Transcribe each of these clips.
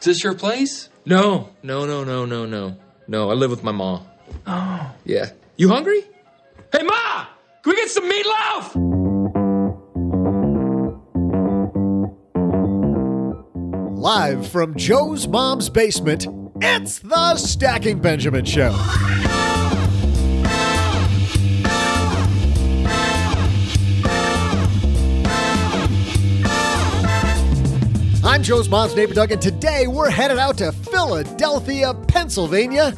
this your place? No. No, I live with my ma. Oh. Yeah. You hungry? Hey, Ma! Can we get some meatloaf? Live from Joe's mom's basement, it's the Stacking Benjamin Show. I'm Joe's mom's neighbor Doug, and today we're headed out to Philadelphia, Pennsylvania,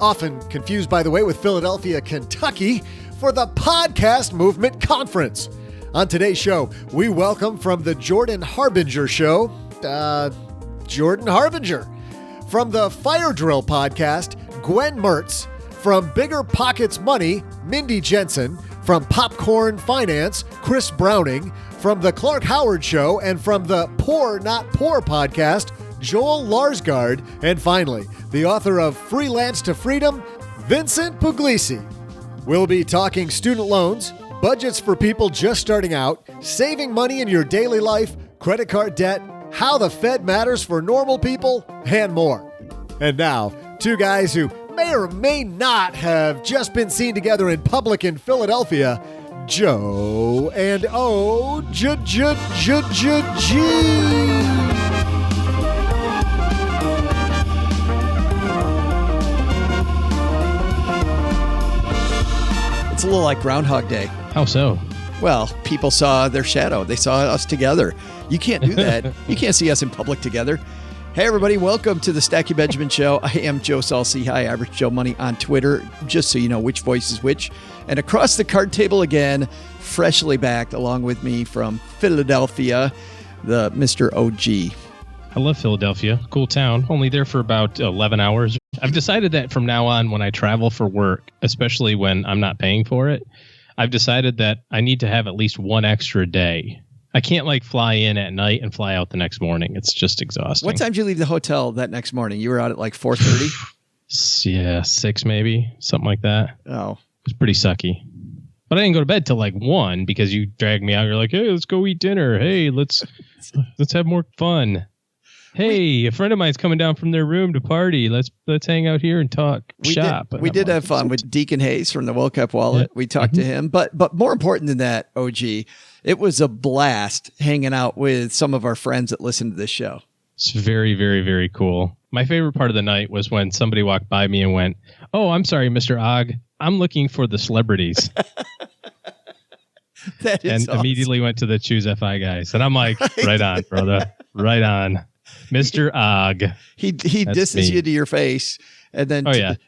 often confused, by the way, with Philadelphia, Kentucky, for the Podcast Movement Conference. On today's show, we welcome from the Jordan Harbinger Show, Jordan Harbinger. From the Fire Drill Podcast, Gwen Mertz. From Bigger Pockets Money, Mindy Jensen. From Popcorn Finance, Chris Browning. From the Clark Howard Show, and from the Poor Not Poor podcast, Joel Larsgaard. And finally, the author of Freelance to Freedom, Vincent Pugliese. We'll be talking student loans, budgets for people just starting out, saving money in your daily life, credit card debt, how the Fed matters for normal people, and more. And now, two guys who may or may not have just been seen together in public in Philadelphia, Joe and O.G. It's a little like Groundhog Day. How so? Well, people saw their shadow. They saw us together. You can't do that. You can't see us in public together. Hey, everybody. Welcome to the Stacking Benjamin Show. I am Joe Salsi, High Average Joe Money on Twitter, just so you know which voice is which. And across the card table again, freshly backed along with me from Philadelphia, the Mr. OG. I love Philadelphia. Cool town. Only there for about 11 hours. I've decided that from now on, when I travel for work, especially when I'm not paying for it, I've decided that I need to have at least one extra day. I can't fly in at night and fly out the next morning. It's just exhausting. What time did you leave the hotel that next morning? You were out at 4:30? Yeah, 6 maybe, something like that. Oh. It was pretty sucky. But I didn't go to bed till 1 because you dragged me out. You're like, hey, let's go eat dinner. Hey, let's have more fun. Hey, a friend of mine's coming down from their room to party. Let's hang out here and talk shop. We did have fun with Deacon Hayes from the World Cup Wallet. Yeah. We talked to him. But more important than that, OG, it was a blast hanging out with some of our friends that listen to this show. It's very, very, very cool. My favorite part of the night was when somebody walked by me and went, oh, I'm sorry, Mr. Og. I'm looking for the celebrities. That is awesome. Immediately went to the Choose FI guys. And I'm like, right on, brother. Right on. Mr. Og. He disses you to your face and then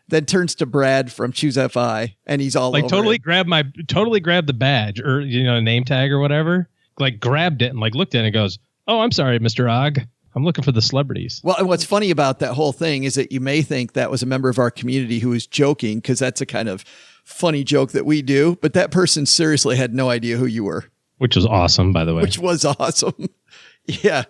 then turns to Brad from Choose FI and he's all over totally it. grabbed the badge or name tag or whatever. Grabbed it and looked at it and goes, oh, I'm sorry, Mr. Og. I'm looking for the celebrities. Well, and what's funny about that whole thing is that you may think that was a member of our community who was joking because that's a kind of funny joke that we do. But that person seriously had no idea who you were. Which was awesome, by the way. Which was awesome. Yeah.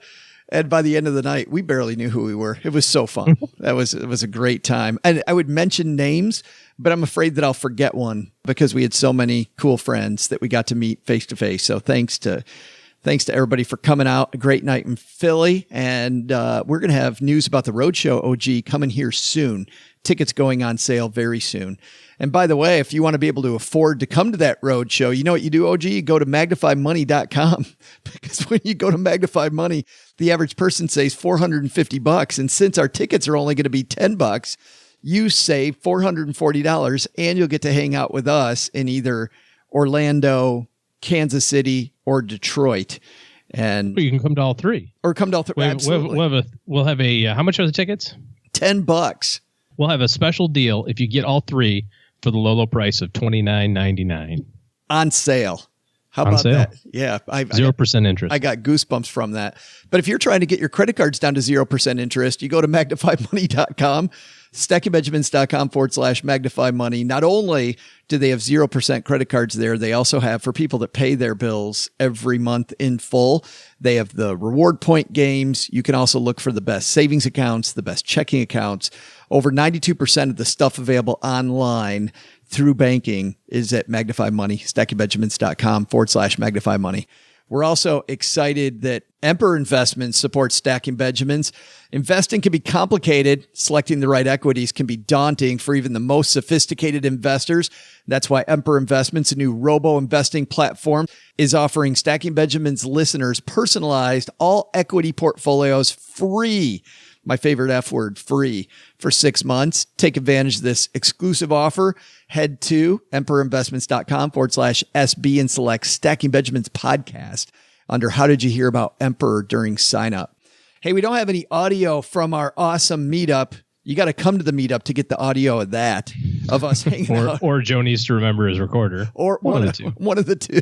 And by the end of the night, we barely knew who we were. It was so fun. It was a great time. And I would mention names, but I'm afraid that I'll forget one because we had so many cool friends that we got to meet face to face. So thanks to everybody for coming out. A great night in Philly. And we're going to have news about the Roadshow OG coming here soon. Tickets going on sale very soon. And by the way, if you want to be able to afford to come to that Roadshow, you know what you do, OG? You go to magnifymoney.com because when you go to Magnify Money, the average person saves $450. And since our tickets are only going to be $10, you save $440 and you'll get to hang out with us in either Orlando, Kansas City, or Detroit. And you can come to all three. Or come to all three. Absolutely. We'll have a how much are the tickets? $10. We'll have a special deal if you get all three for the low price of $29.99 on sale. How about that? Yeah. 0% interest. I got goosebumps from that. But if you're trying to get your credit cards down to 0% interest, you go to magnifymoney.com, stackingbenjamins.com/magnifymoney. Not only do they have 0% credit cards there, they also have, for people that pay their bills every month in full, they have the reward point games. You can also look for the best savings accounts, the best checking accounts. Over 92% of the stuff available online through banking is at Magnify Money, stackingbenjamins.com/Magnify Money. We're also excited that Emperor Investments supports Stacking Benjamins. Investing can be complicated. Selecting the right equities can be daunting for even the most sophisticated investors. That's why Emperor Investments, a new robo-investing platform, is offering Stacking Benjamins listeners personalized all equity portfolios free. My favorite F word, free, for 6 months. Take advantage of this exclusive offer. Head to emperorinvestments.com/SB and select Stacking Benjamins podcast under How Did You Hear About Emperor during sign up. Hey, we don't have any audio from our awesome meetup. You got to come to the meetup to get the audio of that, of us hanging out. Or Joe needs to remember his recorder. Or one of the two. One of the two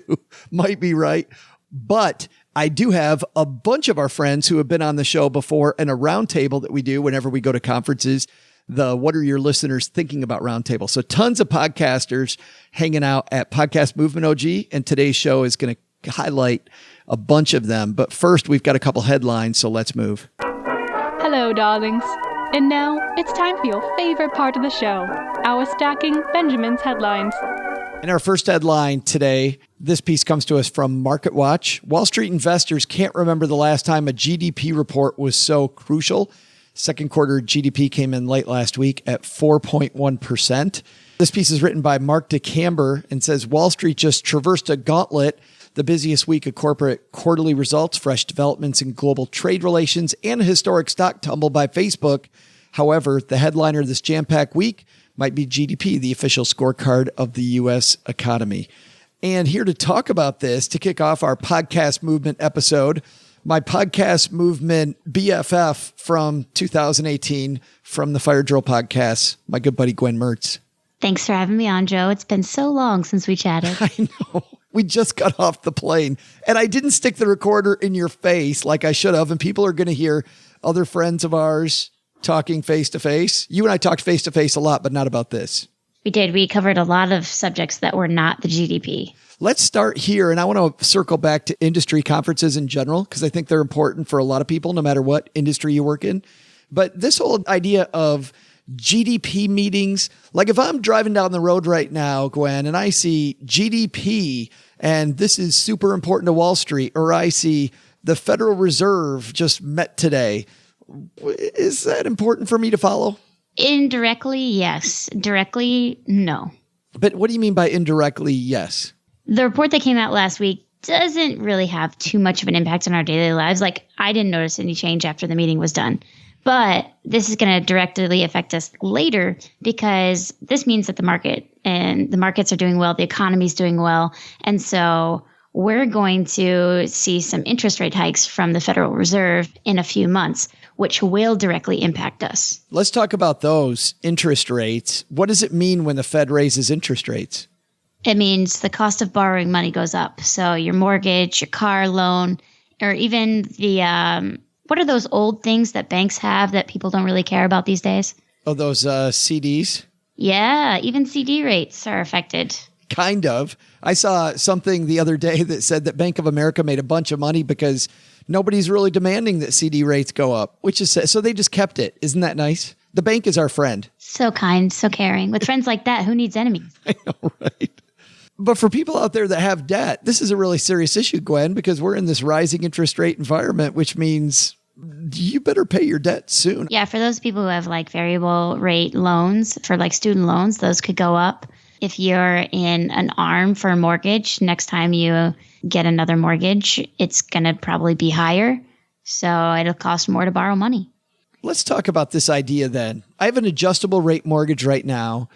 might be right. But I do have a bunch of our friends who have been on the show before, and a roundtable that we do whenever we go to conferences, the What Are Your Listeners Thinking About roundtable. So tons of podcasters hanging out at Podcast Movement OG, and today's show is going to highlight a bunch of them. But first, we've got a couple headlines, so let's move. Hello, darlings. And now it's time for your favorite part of the show, our Stacking Benjamins headlines. And our first headline today, this piece comes to us from MarketWatch. Wall Street investors can't remember the last time a GDP report was so crucial. Second quarter GDP came in late last week at 4.1%. This piece is written by Mark DeCamber and says Wall Street just traversed a gauntlet, the busiest week of corporate quarterly results, fresh developments in global trade relations, and a historic stock tumble by Facebook. However, the headliner of this jam-packed week might be GDP, the official scorecard of the U.S. economy. And here to talk about this, to kick off our Podcast Movement episode, my Podcast Movement BFF from 2018 from the Fire Drill Podcast, my good buddy Gwen Mertz. Thanks for having me on, Joe. It's been so long since we chatted. I know. We just got off the plane, and I didn't stick the recorder in your face like I should have, and people are going to hear other friends of ours talking face-to-face. You and I talked face-to-face a lot, but not about this. We did. We covered a lot of subjects that were not the GDP. Let's start here, and I want to circle back to industry conferences in general, because I think they're important for a lot of people, no matter what industry you work in. But this whole idea of GDP meetings, like if I'm driving down the road right now, Gwen, and I see GDP, and this is super important to Wall Street, or I see the Federal Reserve just met today, is that important for me to follow? Indirectly, yes. Directly, no. But what do you mean by indirectly, yes? The report that came out last week doesn't really have too much of an impact on our daily lives. Like, I didn't notice any change after the meeting was done. But this is going to directly affect us later, because this means that the markets are doing well, the economy's doing well. And so we're going to see some interest rate hikes from the Federal Reserve in a few months, which will directly impact us. Let's talk about those interest rates. What does it mean when the Fed raises interest rates? It means the cost of borrowing money goes up. So your mortgage, your car loan, or even the, what are those old things that banks have that people don't really care about these days? Oh, those CDs? Yeah, even CD rates are affected. Kind of. I saw something the other day that said that Bank of America made a bunch of money because nobody's really demanding that CD rates go up, which is so they just kept it. Isn't that nice? The bank is our friend. So kind, so caring. With friends like that, who needs enemies? I know, right? But for people out there that have debt, this is a really serious issue, Gwen, because we're in this rising interest rate environment, which means you better pay your debt soon. Yeah, for those people who have like variable rate loans, for like student loans, those could go up. If you're in an ARM for a mortgage, next time you get another mortgage, it's going to probably be higher. So it'll cost more to borrow money. Let's talk about this idea then. I have an adjustable rate mortgage right now,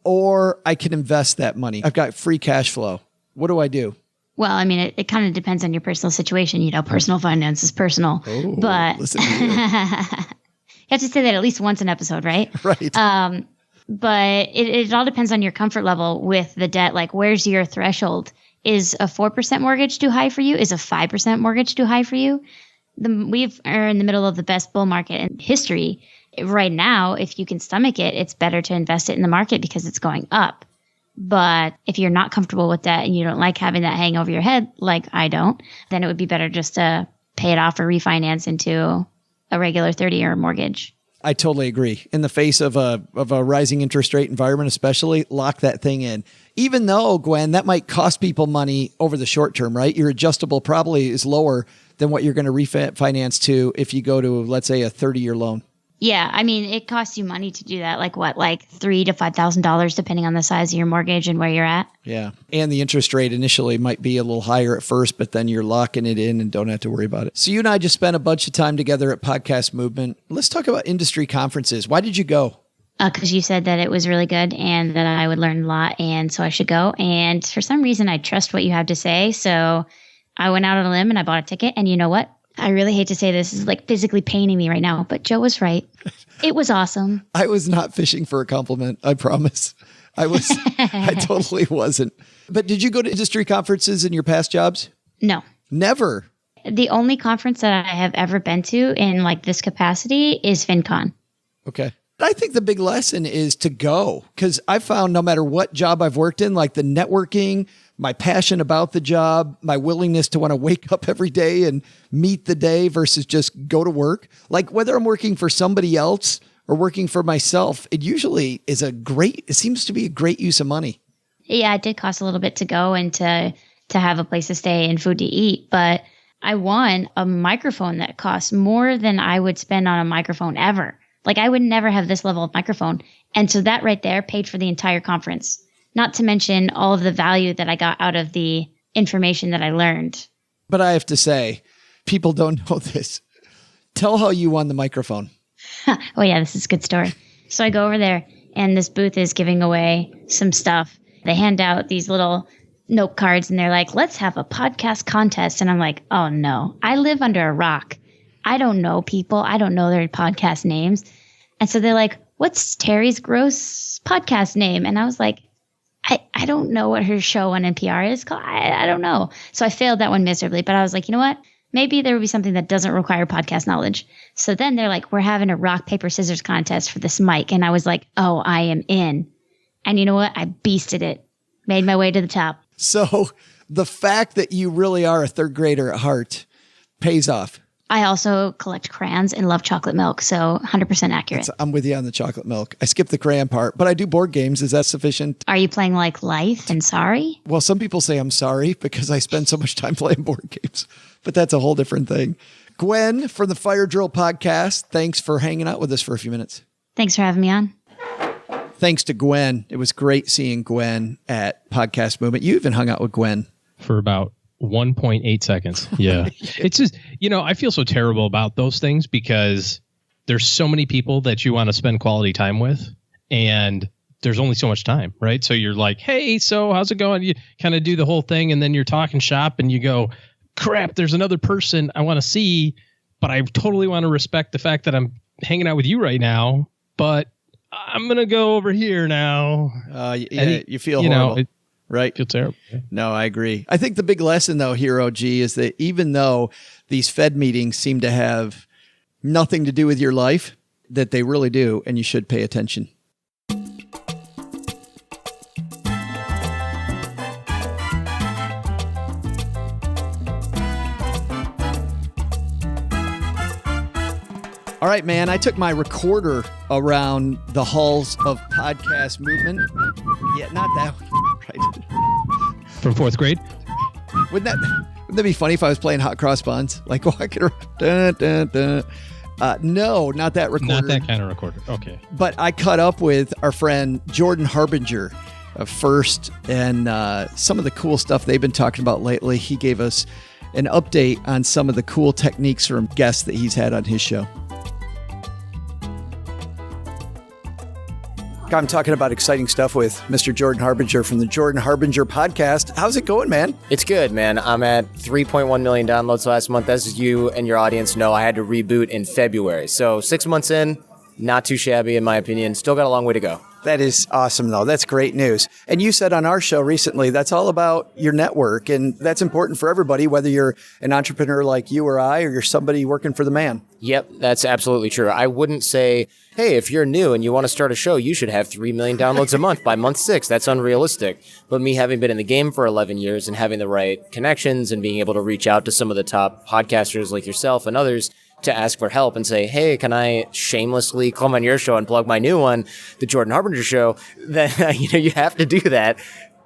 or I can invest that money. I've got free cash flow. What do I do? Well, I mean, it kind of depends on your personal situation. You know, personal finance is personal. Oh, but listen to you. you have to say that at least once an episode, right? Right. But it all depends on your comfort level with the debt. Like, where's your threshold? Is a 4% mortgage too high for you? Is a 5% mortgage too high for you? We are in the middle of the best bull market in history. Right now, if you can stomach it, it's better to invest it in the market because it's going up. But if you're not comfortable with that and you don't like having that hang over your head, like I don't, then it would be better just to pay it off or refinance into a regular 30-year mortgage. I totally agree. In the face of a rising interest rate environment, especially, lock that thing in. even though, Gwen, that might cost people money over the short term, right? Your adjustable probably is lower than what you're going to refinance to if you go to, let's say, a 30-year loan. Yeah, I mean, it costs you money to do that. Like $3,000 to $5,000, depending on the size of your mortgage and where you're at. Yeah, and the interest rate initially might be a little higher at first, but then you're locking it in and don't have to worry about it. So you and I just spent a bunch of time together at Podcast Movement. Let's talk about industry conferences. Why did you go? Because you said that it was really good and that I would learn a lot, and so I should go. And for some reason, I trust what you have to say, so I went out on a limb and I bought a ticket. And you know what? I really hate to say this is like physically paining me right now, but Joe was right. It was awesome. I was not fishing for a compliment. I promise. I totally wasn't. But did you go to industry conferences in your past jobs? No. Never. The only conference that I have ever been to in like this capacity is FinCon. Okay. I think the big lesson is to go, because I found no matter what job I've worked in, like the networking, my passion about the job, my willingness to want to wake up every day and meet the day versus just go to work. Like whether I'm working for somebody else or working for myself, it usually is it seems to be a great use of money. Yeah, it did cost a little bit to go and to have a place to stay and food to eat, but I won a microphone that costs more than I would spend on a microphone ever. Like I would never have this level of microphone. And so that right there paid for the entire conference, not to mention all of the value that I got out of the information that I learned. But I have to say, people don't know this. Tell how you won the microphone. Oh yeah, this is a good story. So I go over there and this booth is giving away some stuff. They hand out these little note cards and they're like, let's have a podcast contest. And I'm like, oh no, I live under a rock. I don't know people. I don't know their podcast names. And so they're like, what's Terry's gross podcast name? And I was like, I don't know what her show on NPR is called. I don't know. So I failed that one miserably. But I was like, you know what? Maybe there would be something that doesn't require podcast knowledge. So then they're like, we're having a rock, paper, scissors contest for this mic. And I was like, oh, I am in. And you know what? I beasted it. Made my way to the top. So the fact that you really are a third grader at heart pays off. I also collect crayons and love chocolate milk, so 100% accurate. I'm with you on the chocolate milk. I skipped the crayon part, but I do board games. Is that sufficient? Are you playing like Life and Sorry? Well, some people say I'm sorry because I spend so much time playing board games, but that's a whole different thing. Gwen from the Fire Drill Podcast, thanks for hanging out with us for a few minutes. Thanks for having me on. Thanks to Gwen. It was great seeing Gwen at Podcast Movement. You even hung out with Gwen. For about 1.8 seconds. Yeah. It's just, I feel so terrible about those things because there's so many people that you want to spend quality time with and there's only so much time, right? So you're like, hey, so how's it going? You kind of do the whole thing and then you're talking shop and you go, crap, there's another person I want to see, but I totally want to respect the fact that I'm hanging out with you right now, but I'm going to go over here now. You feel horrible. Right. Feel terrible. No, I agree. I think the big lesson though, Hero G, is that even though these Fed meetings seem to have nothing to do with your life, that they really do, and you should pay attention. All right, man, I took my recorder around the halls of Podcast Movement. Yeah, not that one. Right. From fourth grade? Wouldn't that be funny if I was playing Hot Cross Buns? Like walking around. Dun, dun, dun. No, not that recorder. Not that kind of recorder. Okay. But I caught up with our friend Jordan Harbinger first, and some of the cool stuff they've been talking about lately. He gave us an update on some of the cool techniques from guests that he's had on his show. I'm talking about exciting stuff with Mr. Jordan Harbinger from the Jordan Harbinger Podcast. How's it going, man? It's good, man. I'm at 3.1 million downloads last month. As you and your audience know, I had to reboot in February. So 6 months in, not too shabby in my opinion. Still got a long way to go. That is awesome, though. That's great news. And you said on our show recently, that's all about your network. And that's important for everybody, whether you're an entrepreneur like you or I, or you're somebody working for the man. Yep, that's absolutely true. I wouldn't say, hey, if you're new and you want to start a show, you should have 3 million downloads a month by month 6. That's unrealistic. But me having been in the game for 11 years and having the right connections and being able to reach out to some of the top podcasters like yourself and others to ask for help and say, hey, can I shamelessly come on your show and plug my new one, the Jordan Harbinger Show? Then you have to do that.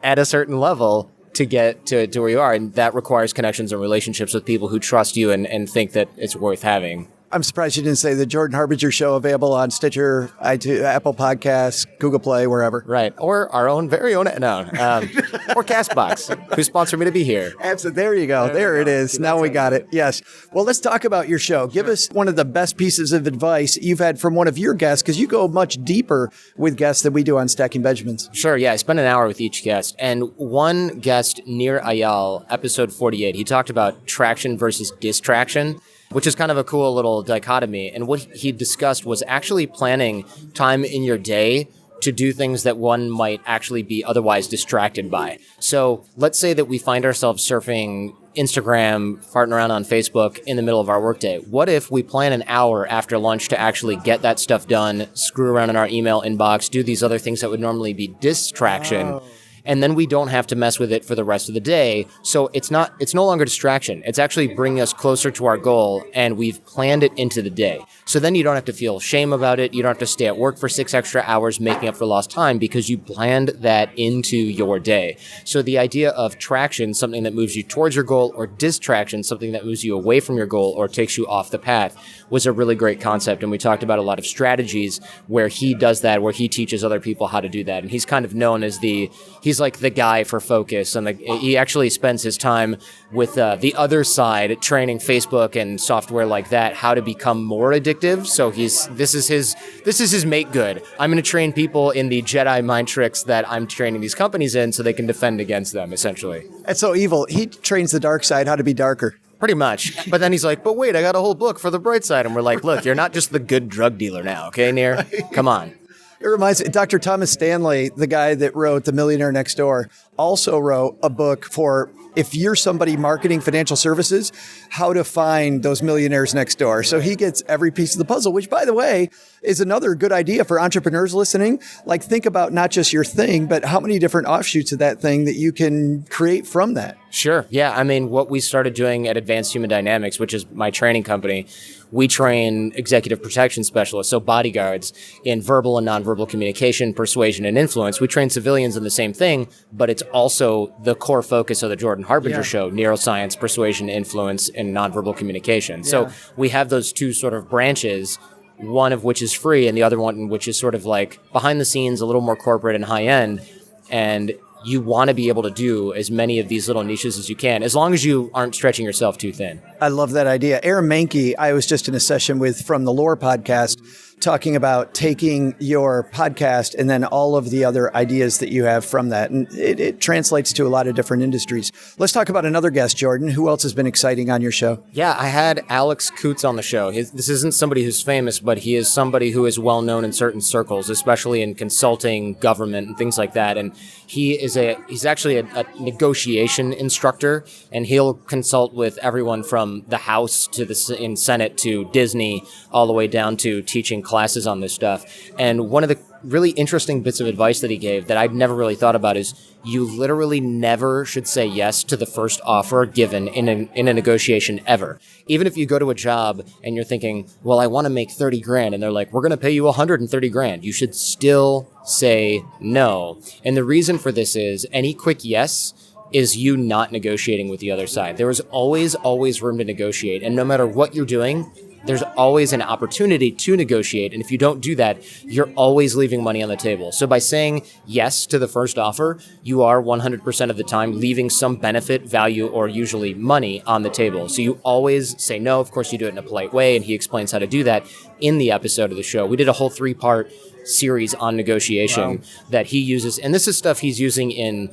at a certain level to get to where you are. And that requires connections and relationships with people who trust you and think that it's worth having. I'm surprised you didn't say the Jordan Harbinger show available on Stitcher, iTunes, Apple Podcasts, Google Play, wherever. Right. Or our own very own, or CastBox, who sponsored me to be here. Absolutely. There you go. There it is. Now we got it. Yes. Well, let's talk about your show. Give us one of the best pieces of advice you've had from one of your guests, because you go much deeper with guests than we do on Stacking Benjamins. Sure. Yeah. I spent an hour with each guest. And one guest, Nir Ayal, episode 48, he talked about traction versus distraction, which is kind of a cool little dichotomy. And what he discussed was actually planning time in your day to do things that one might actually be otherwise distracted by. So let's say that we find ourselves surfing Instagram, farting around on Facebook in the middle of our workday. What if we plan an hour after lunch to actually get that stuff done, screw around in our email inbox, do these other things that would normally be distraction, and then we don't have to mess with it for the rest of the day. So it's no longer distraction. It's actually bringing us closer to our goal, and we've planned it into the day. So then you don't have to feel shame about it. You don't have to stay at work for 6 extra hours making up for lost time because you planned that into your day. So the idea of traction, something that moves you towards your goal, or distraction, something that moves you away from your goal or takes you off the path, was a really great concept. And we talked about a lot of strategies where he does that, where he teaches other people how to do that. And he's kind of known as he's like the guy for focus. And he actually spends his time with the other side, training Facebook and software like that, how to become more addictive. So this is his make good. I'm going to train people in the Jedi mind tricks that I'm training these companies in so they can defend against them, essentially. That's so evil. He trains the dark side how to be darker. Pretty much. But then he's like, but wait, I got a whole book for the bright side. And we're like, look, you're not just the good drug dealer now, okay, Nir? Come on. It reminds me, Dr. Thomas Stanley, the guy that wrote The Millionaire Next Door, also wrote a book for, if you're somebody marketing financial services, how to find those millionaires next door. So he gets every piece of the puzzle, which, by the way, is another good idea for entrepreneurs listening. Like, think about not just your thing, but how many different offshoots of that thing that you can create from that. Sure. Yeah. I mean, what we started doing at Advanced Human Dynamics, which is my training company, we train executive protection specialists, so bodyguards, in verbal and nonverbal communication, persuasion, and influence. We train civilians in the same thing, but it's also the core focus of the Jordan Harbinger show, neuroscience, persuasion, influence, and nonverbal communication. So we have those two sort of branches, one of which is free and the other one which is sort of like behind the scenes, a little more corporate and high end. And you want to be able to do as many of these little niches as you can, as long as you aren't stretching yourself too thin. I love that idea. Aaron Mahnke, I was just in a session with from the Lore podcast, talking about taking your podcast and then all of the other ideas that you have from that. And it translates to a lot of different industries. Let's talk about another guest, Jordan. Who else has been exciting on your show? Yeah, I had Alex Coots on the show. This isn't somebody who's famous, but he is somebody who is well known in certain circles, especially in consulting, government, and things like that. And he's actually a negotiation instructor, and he'll consult with everyone from the House to the Senate to Disney, all the way down to teaching classes on this stuff. And one of the really interesting bits of advice that he gave that I'd never really thought about is you literally never should say yes to the first offer given in a negotiation ever. Even if you go to a job and you're thinking, well, I want to make 30 grand, and they're like, we're going to pay you 130 grand. You should still say no. And the reason for this is any quick yes is you not negotiating with the other side. There is always room to negotiate. And no matter what you're doing, there's always an opportunity to negotiate. And if you don't do that, you're always leaving money on the table. So by saying yes to the first offer, you are 100% of the time leaving some benefit, value, or usually money on the table. So you always say no. Of course, you do it in a polite way. And he explains how to do that in the episode of the show. We did a whole 3-part series on negotiation that he uses. And this is stuff he's using in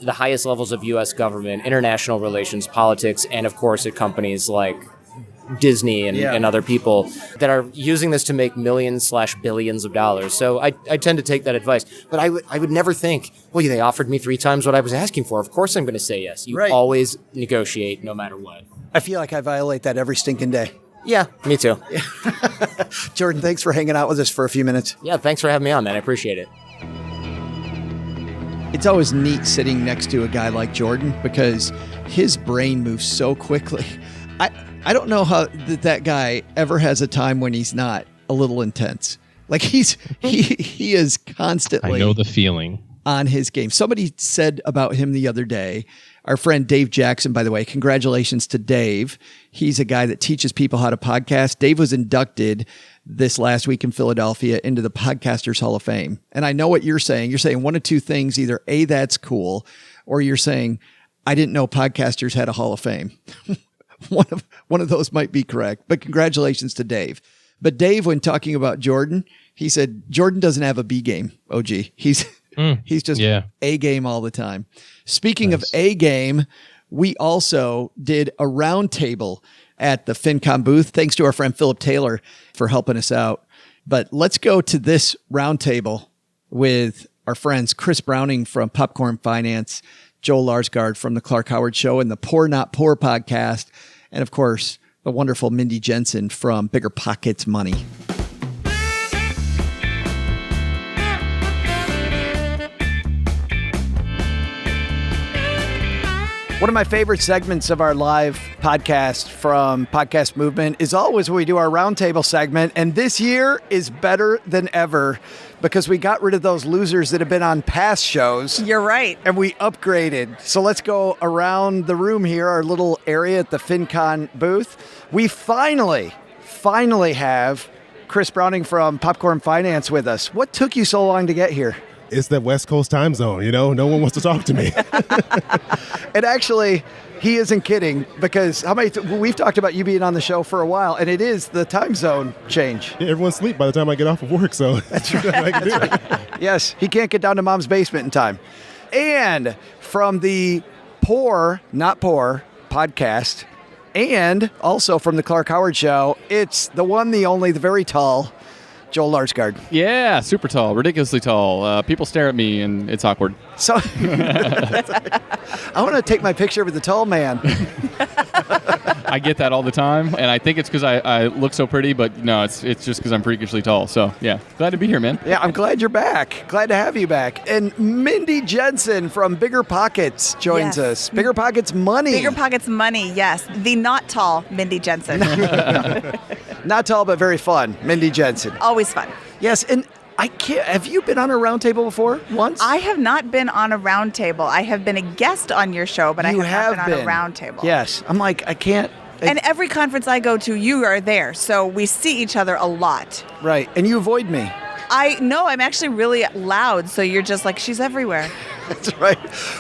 the highest levels of U.S. government, international relations, politics, and of course at companies like Disney and other people that are using this to make millions/billions of dollars. So I tend to take that advice, but I would never think, well, they offered me 3 times what I was asking for. Of course I'm going to say yes. You always negotiate no matter what. I feel like I violate that every stinking day. Yeah, me too. Jordan, thanks for hanging out with us for a few minutes. Yeah, thanks for having me on, man. I appreciate it. It's always neat sitting next to a guy like Jordan because his brain moves so quickly. I don't know how that guy ever has a time when he's not a little intense. Like he is constantly. I know the feeling. on his game. Somebody said about him the other day, our friend Dave Jackson, by the way, congratulations to Dave. He's a guy that teaches people how to podcast. Dave was inducted this last week in Philadelphia into the Podcasters Hall of Fame. And I know what you're saying. You're saying one of two things, either A, that's cool, or you're saying, I didn't know podcasters had a Hall of Fame. One of those might be correct, but congratulations to Dave. But Dave, when talking about Jordan, he said, Jordan doesn't have a B game, OG. He's just A game all the time. Speaking of A game, we also did a roundtable at the FinCon booth. Thanks to our friend Phillip Taylor for helping us out. But let's go to this roundtable with our friends Chris Browning from Popcorn Finance, Joel Larsgaard from the Clark Howard Show and the Poor Not Poor podcast, and of course, the wonderful Mindy Jensen from Bigger Pockets Money. One of my favorite segments of our live podcast from Podcast Movement is always when we do our roundtable segment. And this year is better than ever because we got rid of those losers that have been on past shows. You're right. And we upgraded. So let's go around the room here, our little area at the FinCon booth. We finally have Chris Browning from Popcorn Finance with us. What took you so long to get here? It's that West Coast time zone, you know? No one wants to talk to me. And actually, he isn't kidding because we've talked about you being on the show for a while, and it is the time zone change. Yeah, everyone's asleep by the time I get off of work, so that's right. Yes, he can't get down to Mom's basement in time. And from the Poor Not Poor podcast, and also from the Clark Howard Show, it's the one, the only, the very tall Joel Larsgaard. Yeah, super tall, ridiculously tall. People stare at me, and it's awkward. So I want to take my picture with the tall man. I get that all the time, and I think it's because I look so pretty, but no, it's just because I'm freakishly tall. So, yeah, glad to be here, man. Yeah, I'm glad you're back. Glad to have you back. And Mindy Jensen from Bigger Pockets joins us. Bigger Pockets Money. Bigger Pockets Money, yes. The not tall Mindy Jensen. Not tall, but very fun. Mindy Jensen. Always fun. Yes, and I can't. Have you been on a roundtable before? Once? I have not been on a roundtable. I have been a guest on your show, but I have not been on a roundtable. Yes. I'm like, I can't. And every conference I go to, you are there, so we see each other a lot. Right, and you avoid me. I'm actually really loud, so you're just like, she's everywhere. That's right.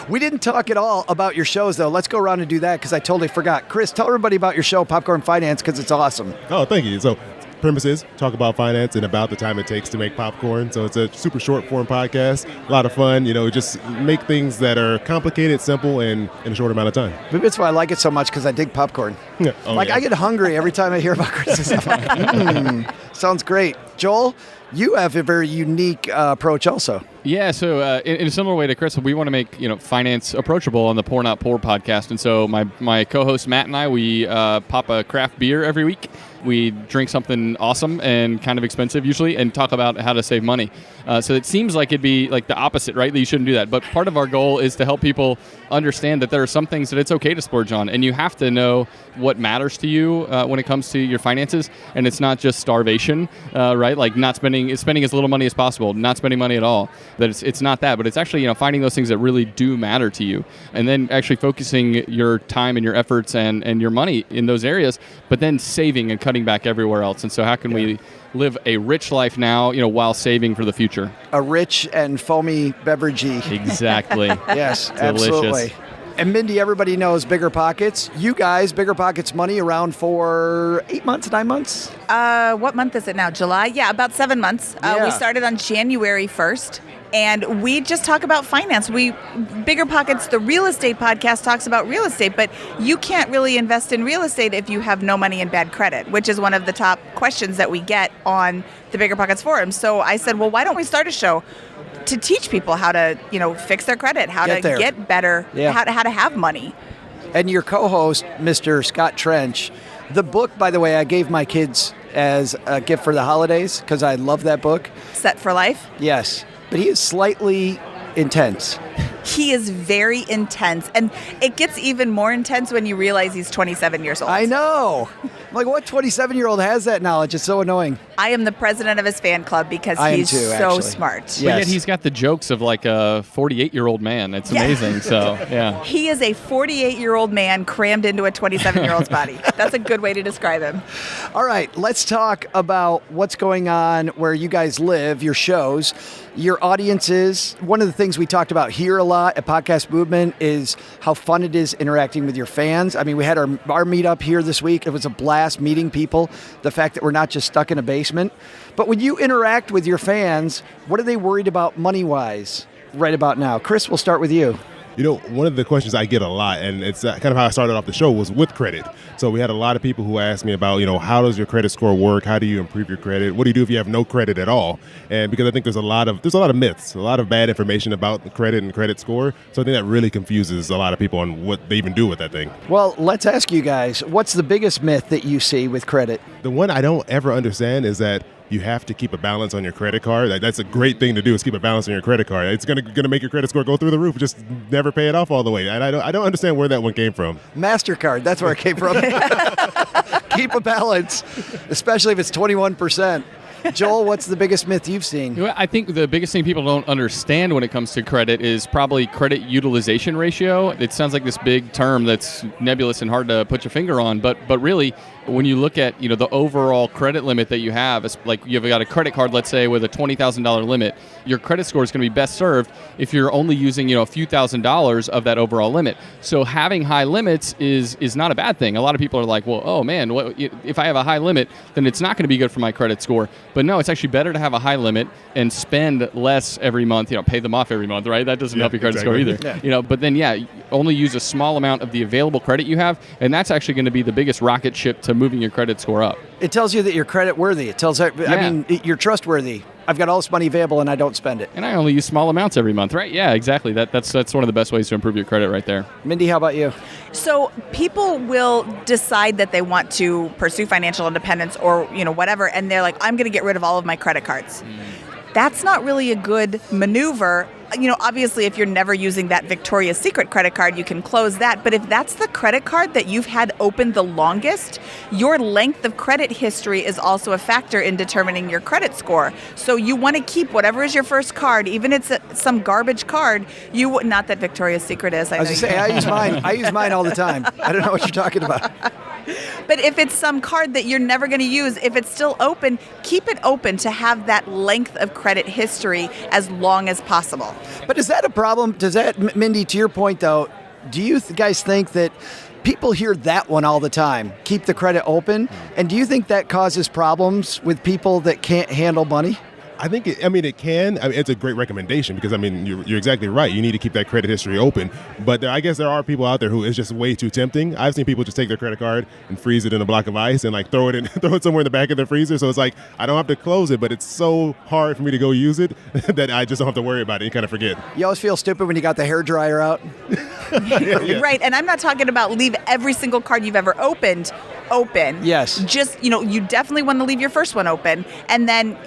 We didn't talk at all about your shows, though. Let's go around and do that, because I totally forgot. Chris, tell everybody about your show, Popcorn Finance, because it's awesome. Oh, thank you. So, premise is talk about finance and about the time it takes to make popcorn. So it's a super short form podcast, a lot of fun, just make things that are complicated, simple, and in a short amount of time. Maybe that's why I like it so much, because I dig popcorn. Yeah. I get hungry every time I hear about Chris's stuff. Sounds great. Joel, you have a very unique approach also. Yeah, so in a similar way to Chris, we want to make finance approachable on the Poor Not Poor podcast. And so my co-host Matt and I, we pop a craft beer every week. We drink something awesome and kind of expensive usually and talk about how to save money. So it seems like it'd be like the opposite, right? That you shouldn't do that. But part of our goal is to help people understand that there are some things that it's okay to splurge on. And you have to know what matters to you when it comes to your finances. And it's not just starvation, right? Like spending as little money as possible, not spending money at all. That it's not that, but it's actually finding those things that really do matter to you. And then actually focusing your time and your efforts and your money in those areas, but then saving and cutting back everywhere else. And so how can we live a rich life now, while saving for the future? A rich and foamy beveragey. Exactly. Yes, delicious. Absolutely. And Mindy, everybody knows Bigger Pockets. You guys, Bigger Pockets Money, around for 8 months, 9 months? What month is it now? July? Yeah, about 7 months. We started on January 1st. And we just talk about finance. Bigger Pockets, the real estate podcast, talks about real estate, but you can't really invest in real estate if you have no money and bad credit, which is one of the top questions that we get on the Bigger Pockets forum. So I said, well, why don't we start a show to teach people how to, fix their credit, how to get better, how to have money. And your co-host, Mr. Scott Trench, the book, by the way, I gave my kids as a gift for the holidays because I love that book. Set for Life? Yes. But he is slightly intense. He is very intense, and it gets even more intense when you realize he's 27 years old. I know. Like, what 27-year-old has that knowledge? It's so annoying. I am the president of his fan club because he's so actually. smart. But yet he's got the jokes of like a 48-year-old man. It's amazing. So, yeah. He is a 48-year-old man crammed into a 27-year-old's body. That's a good way to describe him. All right, let's talk about what's going on where you guys live, your shows, your audiences. One of the things we talked about here a lot at Podcast Movement is how fun it is interacting with your fans. I mean, we had our meetup here this week. It was a blast meeting people, the fact that we're not just stuck in a basement. But when you interact with your fans, what are they worried about money-wise right about now? Chris, we'll start with you. You know, one of the questions I get a lot, and it's kind of how I started off the show, was with credit. So we had a lot of people who asked me about, how does your credit score work? How do you improve your credit? What do you do if you have no credit at all? And because I think there's a lot of myths, a lot of bad information about the credit and credit score. So I think that really confuses a lot of people on what they even do with that thing. Well, let's ask you guys, what's the biggest myth that you see with credit? The one I don't ever understand is that you have to keep a balance on your credit card. That's a great thing to do, is keep a balance on your credit card. It's gonna make your credit score go through the roof. Just never pay it off all the way. And I don't understand where that one came from. MasterCard, that's where it came from. Keep a balance, especially if it's 21%. Joel, what's the biggest myth you've seen? I think the biggest thing people don't understand when it comes to credit is probably credit utilization ratio. It sounds like this big term that's nebulous and hard to put your finger on, but really, when you look at the overall credit limit that you have, it's like you've got a credit card, let's say, with a $20,000 limit, your credit score is going to be best served if you're only using a few $1,000s of that overall limit. So having high limits is not a bad thing. A lot of people are like, well, oh man, if I have a high limit, then it's not going to be good for my credit score. But no, it's actually better to have a high limit and spend less every month. Pay them off every month, right? That doesn't help your credit score either. Yeah. But then only use a small amount of the available credit you have, and that's actually going to be the biggest rocket ship to moving your credit score up. It tells you that you're credit worthy. It tells you're trustworthy. I've got all this money available and I don't spend it. And I only use small amounts every month, right? Yeah, exactly. That's one of the best ways to improve your credit right there. Mindy, how about you? So people will decide that they want to pursue financial independence or, whatever, and they're like, I'm going to get rid of all of my credit cards. That's not really a good maneuver. Obviously, if you're never using that Victoria's Secret credit card, you can close that. But if that's the credit card that you've had open the longest, your length of credit history is also a factor in determining your credit score. So you want to keep whatever is your first card, even if it's some garbage card. Not that Victoria's Secret is. I use mine. I use mine all the time. I don't know what you're talking about. But if it's some card that you're never going to use, if it's still open, keep it open to have that length of credit history as long as possible. But is that a problem? Mindy, to your point though, do you guys think that people hear that one all the time, keep the credit open, and do you think that causes problems with people that can't handle money? I think it can. It's a great recommendation because, you're exactly right. You need to keep that credit history open. But I guess there are people out there who it's just way too tempting. I've seen people just take their credit card and freeze it in a block of ice and throw it somewhere in the back of their freezer. So it's like, I don't have to close it, but it's so hard for me to go use it that I just don't have to worry about it. You kind of forget. You always feel stupid when you got the hairdryer out. Yeah. Right. And I'm not talking about leave every single card you've ever opened open. Yes. Just, you definitely want to leave your first one open. And then,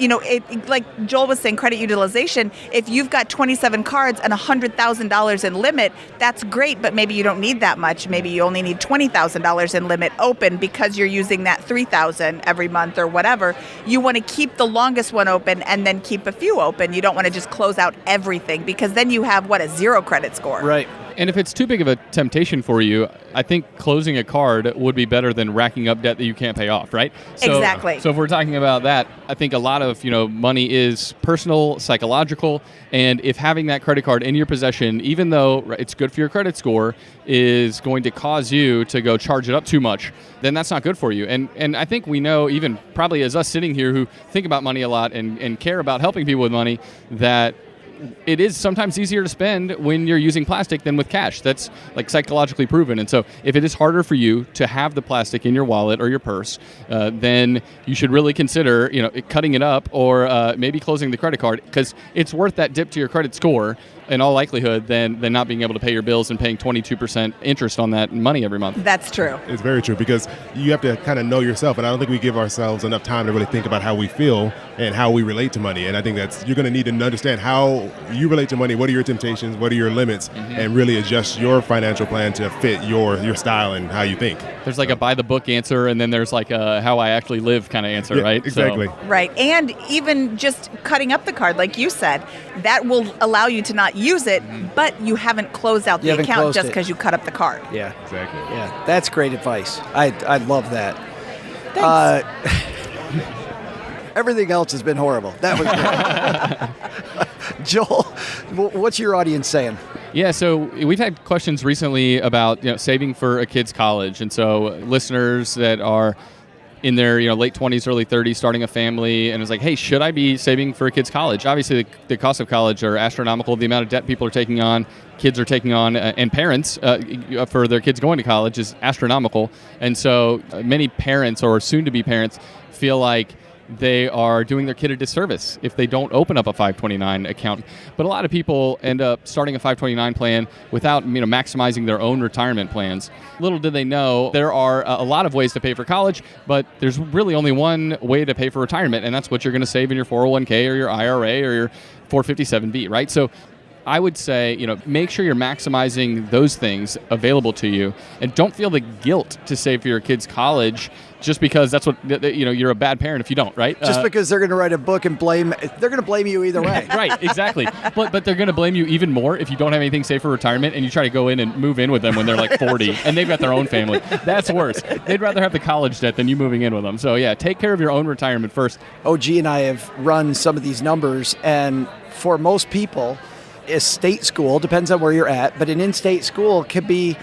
like Joel was saying, credit utilization, if you've got 27 cards and $100,000 in limit, that's great, but maybe you don't need that much. Maybe you only need $20,000 in limit open because you're using that $3,000 every month or whatever. You want to keep the longest one open and then keep a few open. You don't want to just close out everything because then you have, a 0 credit score. Right. And if it's too big of a temptation for you, I think closing a card would be better than racking up debt that you can't pay off, right? Exactly. So if we're talking about that, I think a lot of, money is personal, psychological, and if having that credit card in your possession, even though it's good for your credit score, is going to cause you to go charge it up too much, then that's not good for you. And I think we know, even probably as us sitting here who think about money a lot and care about helping people with money, that it is sometimes easier to spend when you're using plastic than with cash. That's psychologically proven. And so if it is harder for you to have the plastic in your wallet or your purse, then you should really consider, cutting it up or maybe closing the credit card, because it's worth that dip to your credit score in all likelihood than not being able to pay your bills and paying 22% interest on that money every month. That's true. It's very true because you have to kind of know yourself, and I don't think we give ourselves enough time to really think about how we feel and how we relate to money. And I think you're going to need to understand how you relate to money, what are your temptations, what are your limits, and really adjust your financial plan to fit your style and how you think. There's like a by the book answer, and then there's like a how I actually live kind of answer, right? Exactly. So. Right. And even just cutting up the card, like you said, that will allow you to not use it, but you haven't closed out the account just because you cut up the card. Yeah. Exactly. Yeah. That's great advice. I love that. Thanks. Everything else has been horrible. That was great. Joel, what's your audience saying? Yeah, so we've had questions recently about saving for a kid's college, and so listeners that are in their late 20s, early 30s, starting a family, and it's like, hey, should I be saving for a kid's college? Obviously, the cost of college are astronomical. The amount of debt people are taking on, kids are taking on, and parents for their kids going to college is astronomical. And so many parents or soon-to-be parents feel like they are doing their kid a disservice if they don't open up a 529 account. But a lot of people end up starting a 529 plan without maximizing their own retirement plans. Little do they know there are a lot of ways to pay for college, but there's really only one way to pay for retirement, and that's what you're going to save in your 401k or your IRA or your 457b, right? So I would say, make sure you're maximizing those things available to you, and don't feel the guilt to save for your kids' college just because that's what you're a bad parent if you don't, right? Just because they're going to write a book and they're going to blame you either way. Right, exactly. But they're going to blame you even more if you don't have anything saved for retirement and you try to go in and move in with them when they're like 40 and they've got their own family. That's worse. They'd rather have the college debt than you moving in with them. So yeah, take care of your own retirement first. OG and I have run some of these numbers, and for most people, a state school, depends on where you're at, but an in-state school could be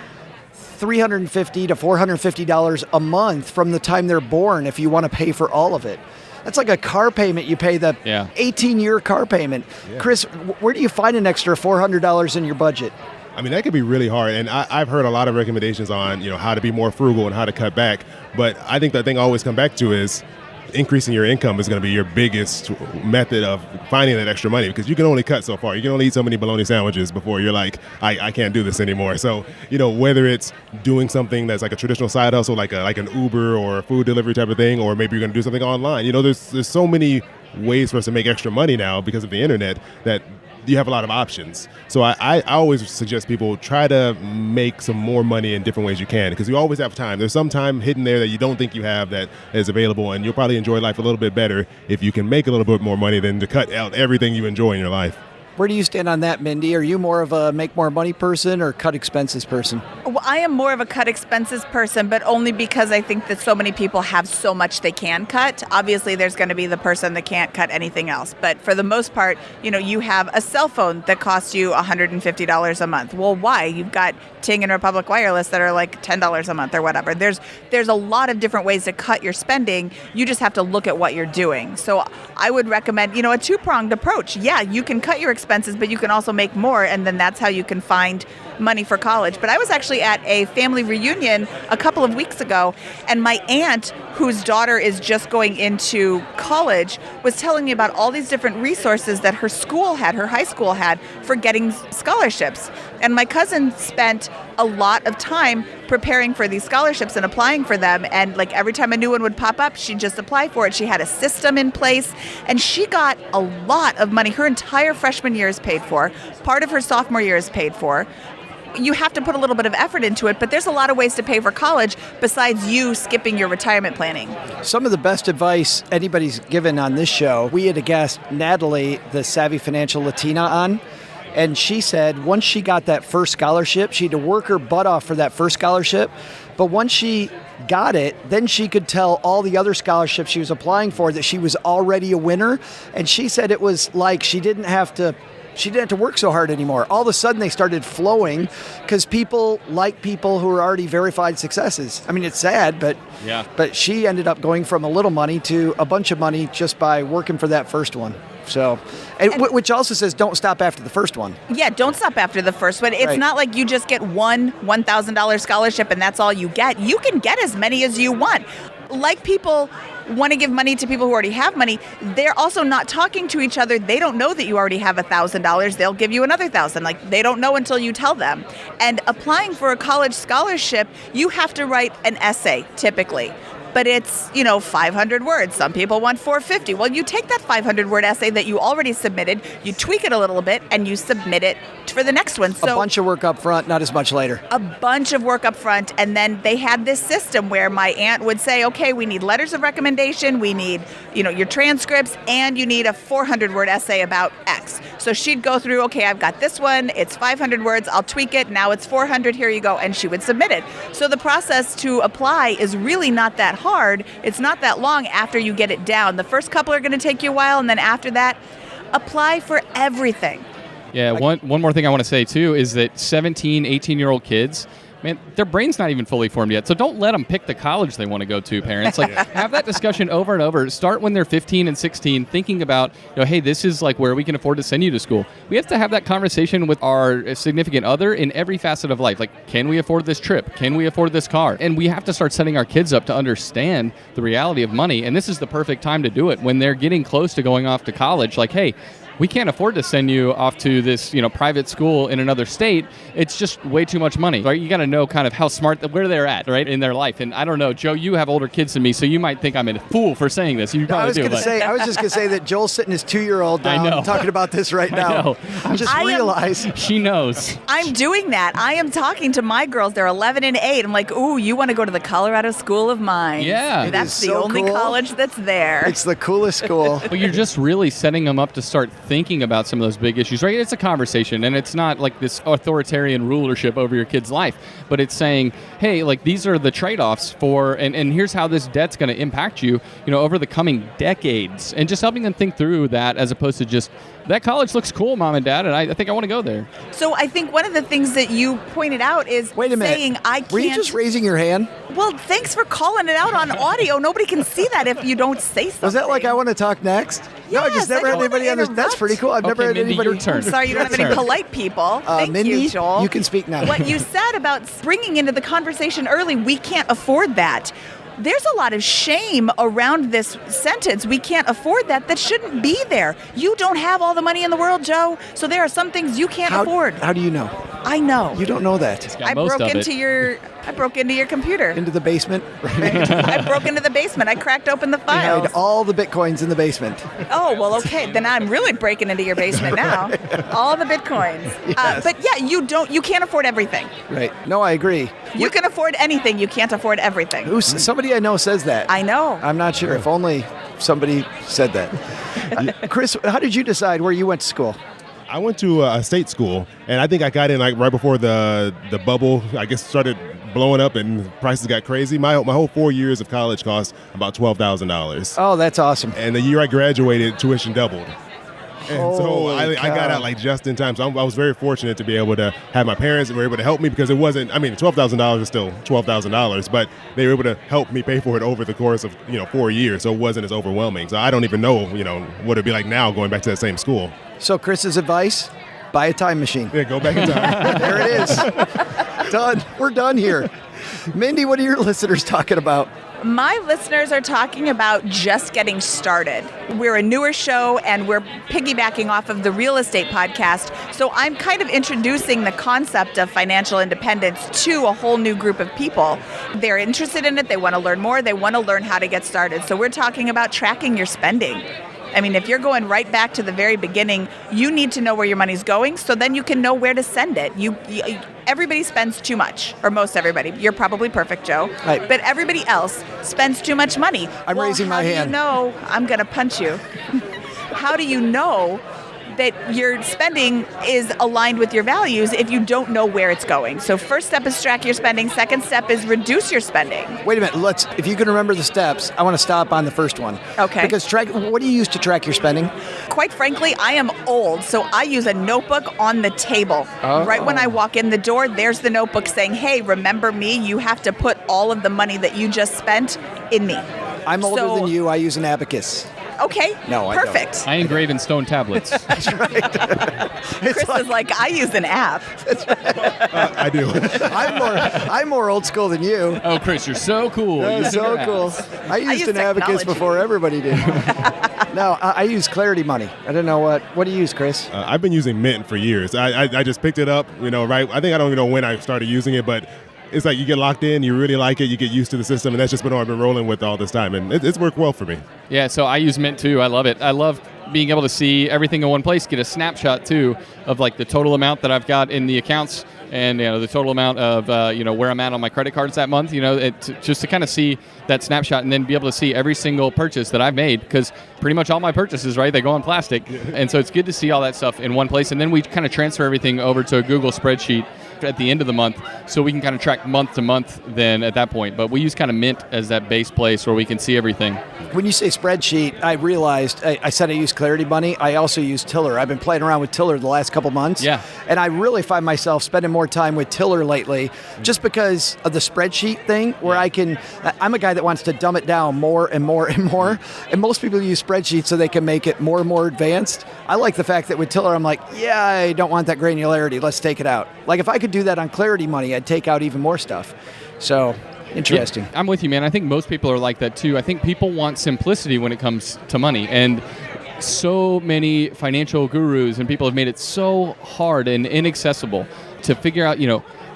$350 to $450 a month from the time they're born if you want to pay for all of it. That's like a car payment. You pay the 18-year car payment. Yeah. Chris, where do you find an extra $400 in your budget? I mean, that could be really hard. And I've heard a lot of recommendations on, how to be more frugal and how to cut back. But I think the thing I always come back to is increasing your income is going to be your biggest method of finding that extra money, because you can only cut so far. You can only eat so many bologna sandwiches before you're like, I can't do this anymore. So, whether it's doing something that's like a traditional side hustle, like an Uber or a food delivery type of thing, or maybe you're going to do something online. There's so many ways for us to make extra money now because of the internet that you have a lot of options. So I always suggest people try to make some more money in different ways you can, because you always have time. There's some time hidden there that you don't think you have that is available, and you'll probably enjoy life a little bit better if you can make a little bit more money than to cut out everything you enjoy in your life. Where do you stand on that, Mindy? Are you more of a make more money person or cut expenses person? Well, I am more of a cut expenses person, but only because I think that so many people have so much they can cut. Obviously, there's going to be the person that can't cut anything else. But for the most part, you have a cell phone that costs you $150 a month. Well, why? You've got Ting and Republic Wireless that are like $10 a month or whatever. There's a lot of different ways to cut your spending. You just have to look at what you're doing. So I would recommend, a two-pronged approach. Yeah, you can cut your expenses, but you can also make more, and then that's how you can find money for college. But I was actually at a family reunion a couple of weeks ago, and my aunt, whose daughter is just going into college, was telling me about all these different resources that her high school had for getting scholarships. And my cousin spent a lot of time preparing for these scholarships and applying for them. And like every time a new one would pop up, she'd just apply for it. She had a system in place, and she got a lot of money. Her entire freshman year is paid for. Part of her sophomore year is paid for. You have to put a little bit of effort into it, but there's a lot of ways to pay for college besides you skipping your retirement planning. Some of the best advice anybody's given on this show, we had a guest, Natalie, the Savvy Financial Latina, on. And she said once she got that first scholarship, she had to work her butt off for that first scholarship. But once she got it, then she could tell all the other scholarships she was applying for that she was already a winner. And she said it was like she didn't have to work so hard anymore. All of a sudden they started flowing because people like people who are already verified successes. I mean, it's sad, but she ended up going from a little money to a bunch of money just by working for that first one. So, which also says don't stop after the first one. Yeah, don't stop after the first one. It's not like you just get one $1,000 scholarship and that's all you get. You can get as many as you want. Like people want to give money to people who already have money, they're also not talking to each other. They don't know that you already have $1,000. They'll give you another $1,000. Like, they don't know until you tell them. And applying for a college scholarship, you have to write an essay, typically. but it's, 500 words. Some people want 450. Well, you take that 500-word essay that you already submitted, you tweak it a little bit, and you submit it for the next one. So a bunch of work up front, not as much later. A bunch of work up front, and then they had this system where my aunt would say, okay, we need letters of recommendation, we need, your transcripts, and you need a 400-word essay about X. So she'd go through, okay, I've got this one, it's 500 words, I'll tweak it, now it's 400, here you go, and she would submit it. So the process to apply is really not that hard. It's not that long after you get it down. The first couple are going to take you a while, and then after that, apply for everything. Yeah, one more thing I want to say, too, is that 17, 18-year-old kids, man, their brain's not even fully formed yet. So don't let them pick the college they want to go to, parents. Have that discussion over and over. Start when they're 15 and 16, thinking about, hey, this is where we can afford to send you to school. We have to have that conversation with our significant other in every facet of life. Can we afford this trip? Can we afford this car? And we have to start setting our kids up to understand the reality of money. And this is the perfect time to do it when they're getting close to going off to college. Hey, we can't afford to send you off to this, private school in another state. It's just way too much money. Right? You got to know kind of how smart, where they're at, right, in their life. And I don't know, Joe, you have older kids than me, so you might think I'm a fool for saying this. You probably do. I was just going to say that Joel's sitting his 2-year-old down talking about this right now. I know. She knows. I'm doing that. I am talking to my girls. They're 11 and 8. I'm like, ooh, you want to go to the Colorado School of Mines. Yeah. That's the only college that's there. It's the coolest school. Well, you're just really setting them up to start thinking about some of those big issues, right? It's a conversation, and it's not like this authoritarian rulership over your kid's life, but it's saying, hey, these are the trade-offs for, and here's how this debt's going to impact you, over the coming decades, and just helping them think through that as opposed to just, that college looks cool, Mom and Dad, and I think I want to go there. So I think one of the things that you pointed out is saying, I can't... Were you just raising your hand? Well, thanks for calling it out on audio. Nobody can see that if you don't say something. Was that I want to talk next? Yes, no, I just never had anybody on this. That's pretty cool. I've never had Mindy, anybody. Your turn. I'm sorry you don't have any polite people. Thank Mindy, you, Joel. You can speak now. What you said about bringing into the conversation early, we can't afford that. There's a lot of shame around this sentence. We can't afford that. That shouldn't be there. You don't have all the money in the world, Joe. So there are some things you can't afford. How do you know? I know. You don't know that. I broke into your computer. Into the basement? I broke into the basement. I cracked open the files. You hid all the Bitcoins in the basement. Oh, well, okay. Then I'm really breaking into your basement now. All the Bitcoins. Yes. But yeah, you can't afford everything. Right. No, I agree. You can afford anything. You can't afford everything. Somebody I know says that. I know. I'm not sure. If only somebody said that. Chris, how did you decide where you went to school? I went to a state school, and I think I got in right before the bubble, I guess, started blowing up and prices got crazy. My whole 4 years of college cost about $12,000. Oh, that's awesome. And the year I graduated, tuition doubled. And so I got out just in time. So I was very fortunate to be able to have my parents were able to help me because it wasn't, $12,000 is still $12,000, but they were able to help me pay for it over the course of, 4 years. So it wasn't as overwhelming. So I don't even know, what it'd be like now going back to that same school. So Chris's advice, buy a time machine. Yeah, go back in time. There it is. Done. We're done here. Mindy, what are your listeners talking about? My listeners are talking about just getting started. We're a newer show, and we're piggybacking off of the real estate podcast. So I'm kind of introducing the concept of financial independence to a whole new group of people. They're interested in it. They want to learn more. They want to learn how to get started. So we're talking about tracking your spending. If you're going right back to the very beginning, you need to know where your money's going so then you can know where to send it. Everybody spends too much, or most everybody. You're probably perfect, Joe. Right. But everybody else spends too much money. I'm raising my hand. How do you know? I'm going to punch you. How do you know that your spending is aligned with your values if you don't know where it's going? So first step is track your spending. Second step is reduce your spending. Wait a minute. If you can remember the steps, I want to stop on the first one. Okay. Because what do you use to track your spending? Quite frankly, I am old, so I use a notebook on the table. Oh. Right when I walk in the door, there's the notebook saying, hey, remember me? You have to put all of the money that you just spent in me. I'm older than you. I use an abacus. Okay, no, perfect. I engrave in stone tablets. That's right. Chris is like, I use an app. I do. I'm more old school than you. Oh, Chris, you're so cool. You're so cool. I used an abacus before everybody did. No, I use Clarity Money. I don't know what do you use, Chris? I've been using Mint for years. I just picked it up, right? I think I don't even know when I started using it, but it's like you get locked in, you really like it, you get used to the system, and that's just been what I've been rolling with all this time, and it's worked well for me. Yeah, so I use Mint too. I love it. I love being able to see everything in one place, get a snapshot too of like the total amount that I've got in the accounts and the total amount of where I'm at on my credit cards that month. Just to kind of see that snapshot and then be able to see every single purchase that I've made, because pretty much all my purchases, right, they go on plastic, and so it's good to see all that stuff in one place. And then we kind of transfer everything over to a Google spreadsheet at the end of the month, so we can kind of track month to month then at that point. But we use kind of Mint as that base place where we can see everything. When you say spreadsheet, I realized I said I use Clarity Money. I also use Tiller. I've been playing around with Tiller the last couple months. Yeah. And I really find myself spending more time with Tiller lately just because of the spreadsheet thing where I'm a guy that wants to dumb it down more and more and more. And most people use spreadsheets so they can make it more and more advanced. I like the fact that with Tiller, I'm like, yeah, I don't want that granularity. Let's take it out. Like if I could do that on Clarity Money, I'd take out even more stuff. So interesting. Yeah, I'm with you, man. I think most people are like that too. I think people want simplicity when it comes to money, and so many financial gurus and people have made it so hard and inaccessible to figure out,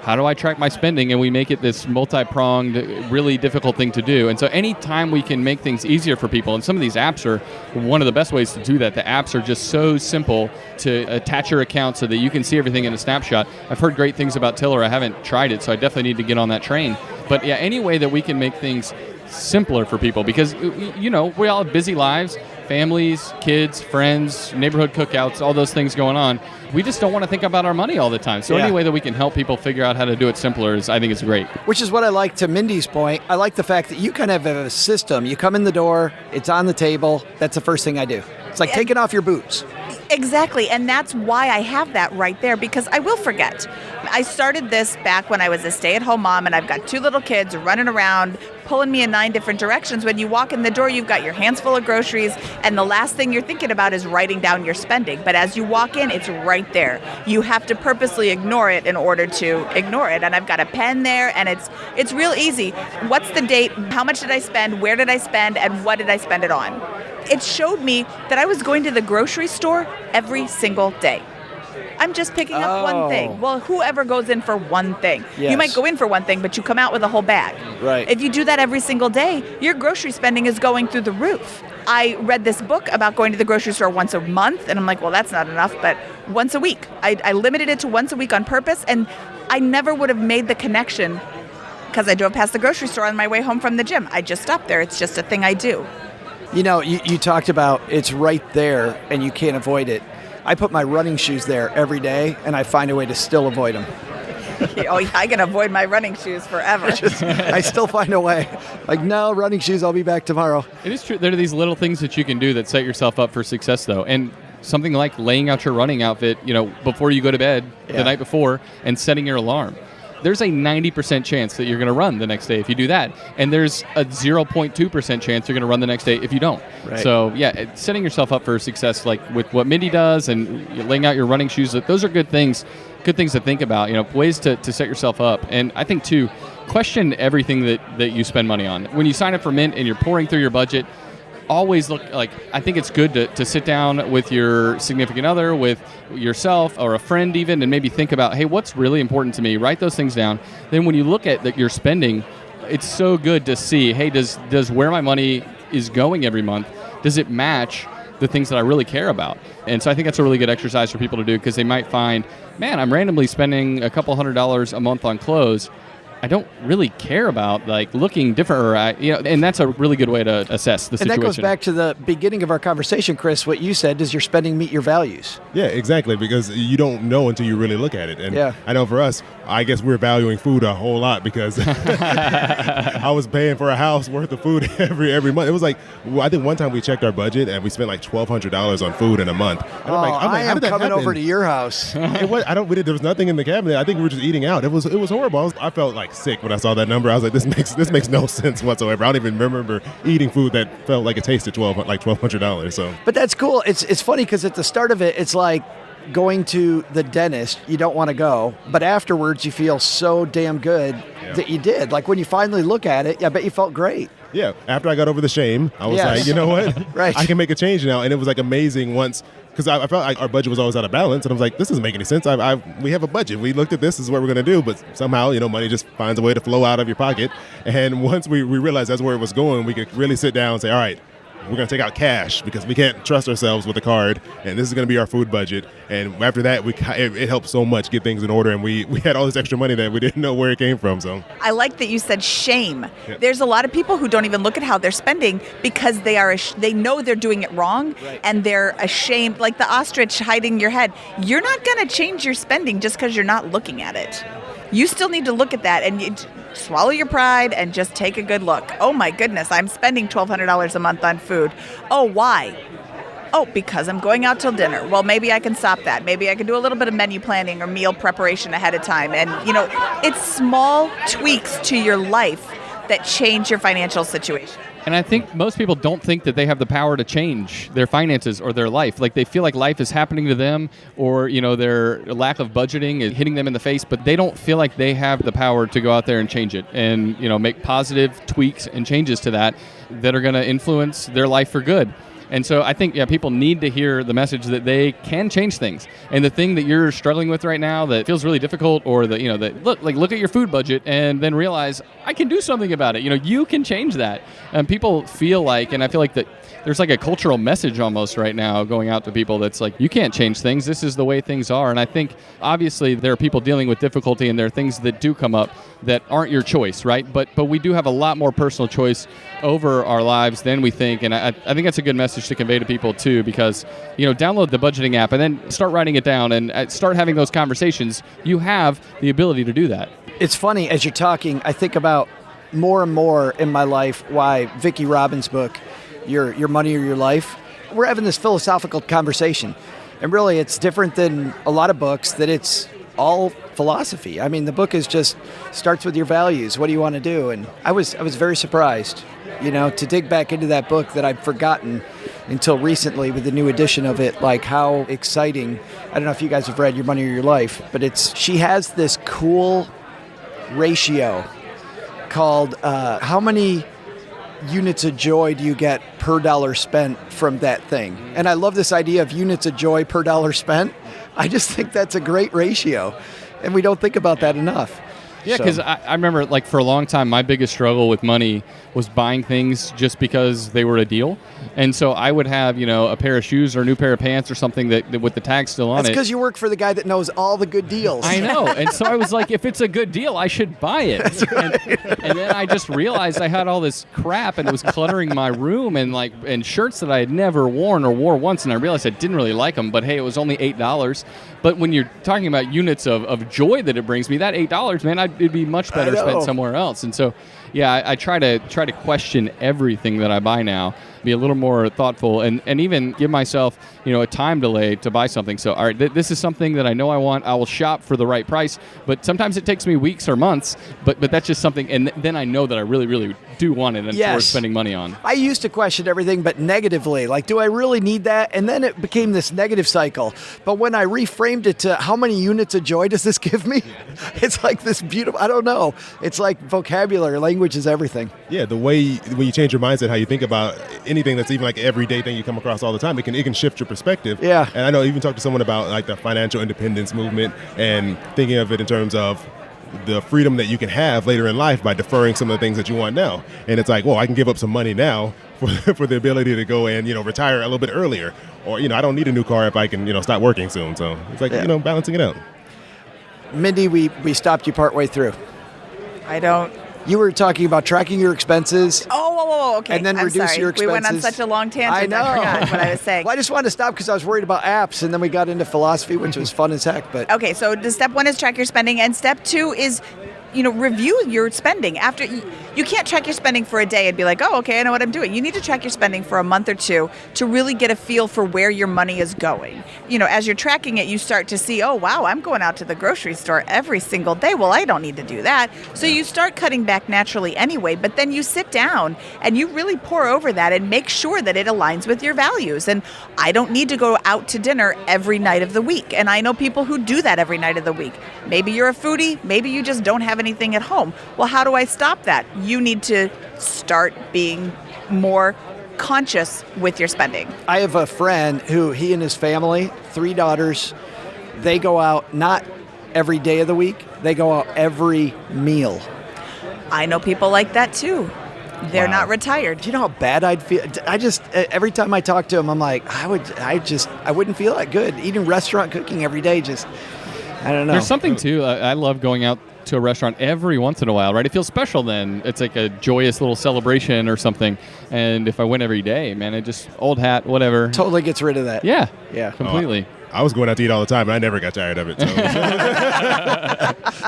how do I track my spending? And we make it this multi-pronged, really difficult thing to do. And so anytime we can make things easier for people, and some of these apps are one of the best ways to do that. The apps are just so simple to attach your account so that you can see everything in a snapshot. I've heard great things about Tiller. I haven't tried it, so I definitely need to get on that train. But yeah, any way that we can make things simpler for people, because, we all have busy lives, families, kids, friends, neighborhood cookouts, all those things going on. We just don't want to think about our money all the time. So any way that we can help people figure out how to do it simpler I think it's great. Which is what I like to Mindy's point. I like the fact that you kind of have a system. You come in the door, it's on the table. That's the first thing I do. It's like taking off your boots. Exactly, and that's why I have that right there, because I will forget. I started this back when I was a stay-at-home mom, and I've got 2 little kids running around, pulling me in 9 different directions. When you walk in the door, you've got your hands full of groceries, and the last thing you're thinking about is writing down your spending. But as you walk in, it's right there. You have to purposely ignore it in order to ignore it. And I've got a pen there, and it's real easy. What's the date? How much did I spend? Where did I spend? And what did I spend it on? It showed me that I was going to the grocery store every single day. I'm just picking up one thing. Well, whoever goes in for one thing. Yes. You might go in for one thing, but you come out with a whole bag. Right. If you do that every single day, your grocery spending is going through the roof. I read this book about going to the grocery store once a month, and I'm like, well, that's not enough, but once a week. I limited it to once a week on purpose, and I never would have made the connection because I drove past the grocery store on my way home from the gym. I just stopped there. It's just a thing I do. You talked about it's right there and you can't avoid it. I put my running shoes there every day, and I find a way to still avoid them. Oh, yeah, I can avoid my running shoes forever. I still find a way. Like, no, running shoes, I'll be back tomorrow. It is true. There are these little things that you can do that set yourself up for success, though. And something like laying out your running outfit, before you go to bed the night before and setting your alarm. There's a 90% chance that you're going to run the next day if you do that. And there's a 0.2% chance you're going to run the next day if you don't. Right. So, yeah, setting yourself up for success, like with what Mindy does and laying out your running shoes, those are good things to think about, ways to set yourself up. And I think, too, question everything that you spend money on. When you sign up for Mint and you're pouring through your budget, always look like, I think it's good to sit down with your significant other, with yourself or a friend even, and maybe think about, hey, what's really important to me? Write those things down. Then when you look at your spending, it's so good to see, hey, does where my money is going every month, does it match the things that I really care about? And so I think that's a really good exercise for people to do, because they might find, man, I'm randomly spending a couple $100s a month on clothes. I don't really care about looking different, and that's a really good way to assess the situation. And that goes back to the beginning of our conversation, Chris, what you said, does your spending meet your values? Yeah, exactly, because you don't know until you really look at it. And I know for us, I guess we're valuing food a whole lot, because I was paying for a house worth of food every month. It was like, I think one time we checked our budget and we spent like $1,200 on food in a month. And I'm like, I am coming over to your house. There was nothing in the cabinet. I think we were just eating out. It was horrible. I felt like sick when I saw that number. I was like, this makes no sense whatsoever. I don't even remember eating food that felt like it tasted $1,200. So, but that's cool. It's funny because at the start of it, it's like going to the dentist. You don't want to go, but afterwards you feel so damn good that you did. Like when you finally look at it, I bet you felt great. Yeah, after I got over the shame, I was like, you know what? Right. I can make a change now. And it was like amazing once because I felt like our budget was always out of balance, and I was like, this doesn't make any sense. We have a budget. We looked at this is what we're going to do, but somehow, money just finds a way to flow out of your pocket. And once we realized that's where it was going, we could really sit down and say, all right, we're going to take out cash because we can't trust ourselves with a card, and this is going to be our food budget. And after that, it helped so much get things in order, and we had all this extra money that we didn't know where it came from. So I like that you said shame. Yeah. There's a lot of people who don't even look at how they're spending because they know they're doing it wrong, and they're ashamed, like the ostrich hiding your head. You're not going to change your spending just because you're not looking at it. You still need to look at that, and you swallow your pride and just take a good look. Oh my goodness, I'm spending $1,200 a month on food. Oh, why? Oh, because I'm going out till dinner. Well, maybe I can stop that. Maybe I can do a little bit of menu planning or meal preparation ahead of time. And, it's small tweaks to your life that change your financial situation. And I think most people don't think that they have the power to change their finances or their life. Like they feel like life is happening to them, or their lack of budgeting is hitting them in the face, but they don't feel like they have the power to go out there and change it and make positive tweaks and changes to that are going to influence their life for good. And so I think people need to hear the message that they can change things. And the thing that you're struggling with right now that feels really difficult, or that look at your food budget and then realize I can do something about it. You can change that. And people feel like, and I feel like that there's like a cultural message almost right now going out to people that's like, you can't change things. This is the way things are. And I think obviously there are people dealing with difficulty, and there are things that do come up that aren't your choice, right? But we do have a lot more personal choice over our lives than we think. And I think that's a good message to convey to people too, because, download the budgeting app and then start writing it down and start having those conversations. You have the ability to do that. It's funny, as you're talking, I think about more and more in my life why Vicki Robbins' book, Your Money or Your Life, we're having this philosophical conversation. And really, it's different than a lot of books that it's all philosophy. I mean, the book is just starts with your values. What do you want to do? And I was very surprised, to dig back into that book that I'd forgotten until recently with the new edition of it, like how exciting. I don't know if you guys have read Your Money or Your Life, but she has this cool ratio called how many units of joy do you get per dollar spent from that thing? And I love this idea of units of joy per dollar spent. I just think that's a great ratio, and we don't think about that enough. Yeah, because I remember, like, for a long time, my biggest struggle with money was buying things just because they were a deal. And so I would have, a pair of shoes or a new pair of pants or something that with the tag still on That's because you work for the guy that knows all the good deals. I know. And so I was like, if it's a good deal, I should buy it. That's right. And then I just realized I had all this crap, and it was cluttering my room, and shirts that I had never worn or wore once. And I realized I didn't really like them, but hey, it was only $8. But when you're talking about units of joy that it brings me, that $8, man, it'd be much better spent somewhere else. And so, yeah, I try to question everything that I buy now, be a little more thoughtful, and even give myself, a time delay to buy something. So, all right, this is something that I know I want. I will shop for the right price, but sometimes it takes me weeks or months, but that's just something, and then I know that I really, really do want it and worth spending money on. I used to question everything, but negatively, like, do I really need that? And then it became this negative cycle. But when I reframed it to how many units of joy does this give me? It's like this beautiful, I don't know. It's like vocabulary, language is everything. Yeah, the way when you change your mindset, how you think about anything that's even like an everyday thing you come across all the time, it can shift your perspective. Yeah. And I know I even talked to someone about like the financial independence movement and thinking of it in terms of the freedom that you can have later in life by deferring some of the things that you want now. And it's like, well, I can give up some money now for the ability to go and, retire a little bit earlier. Or, I don't need a new car if I can, stop working soon. So it's like, balancing it out. Mindy, we stopped you partway through. I don't. You were talking about tracking your expenses. Oh, okay. And then reduce your expenses. We went on such a long tangent. I know. I forgot what I was saying. Well, I just wanted to stop because I was worried about apps, and then we got into philosophy, which was fun as heck. But okay, so the step 1 is track your spending, and step 2 is, review your spending. After you can't track your spending for a day and be like, oh, okay, I know what I'm doing. You need to track your spending for a month or two to really get a feel for where your money is going. As you're tracking it, you start to see, oh, wow, I'm going out to the grocery store every single day. Well, I don't need to do that. So you start cutting back naturally anyway, but then you sit down and you really pour over that and make sure that it aligns with your values. And I don't need to go out to dinner every night of the week. And I know people who do that every night of the week. Maybe you're a foodie. Maybe you just don't have anything at home. Well, how do I stop that? You need to start being more conscious with your spending. I have a friend who he and his family, 3 daughters, they go out not every day of the week, they go out every meal. I know people like that too. They're not retired. Do you know how bad I'd feel? I just, every time I talk to him, I'm like, I wouldn't feel that good. Eating restaurant cooking every day, just, I don't know. There's something too. I love going out to a restaurant every once in a while, right? It feels special then. It's like a joyous little celebration or something. And if I went every day, man, it just, old hat, whatever. Totally gets rid of that. Yeah. Yeah. Completely. I was going out to eat all the time, and I never got tired of it. So.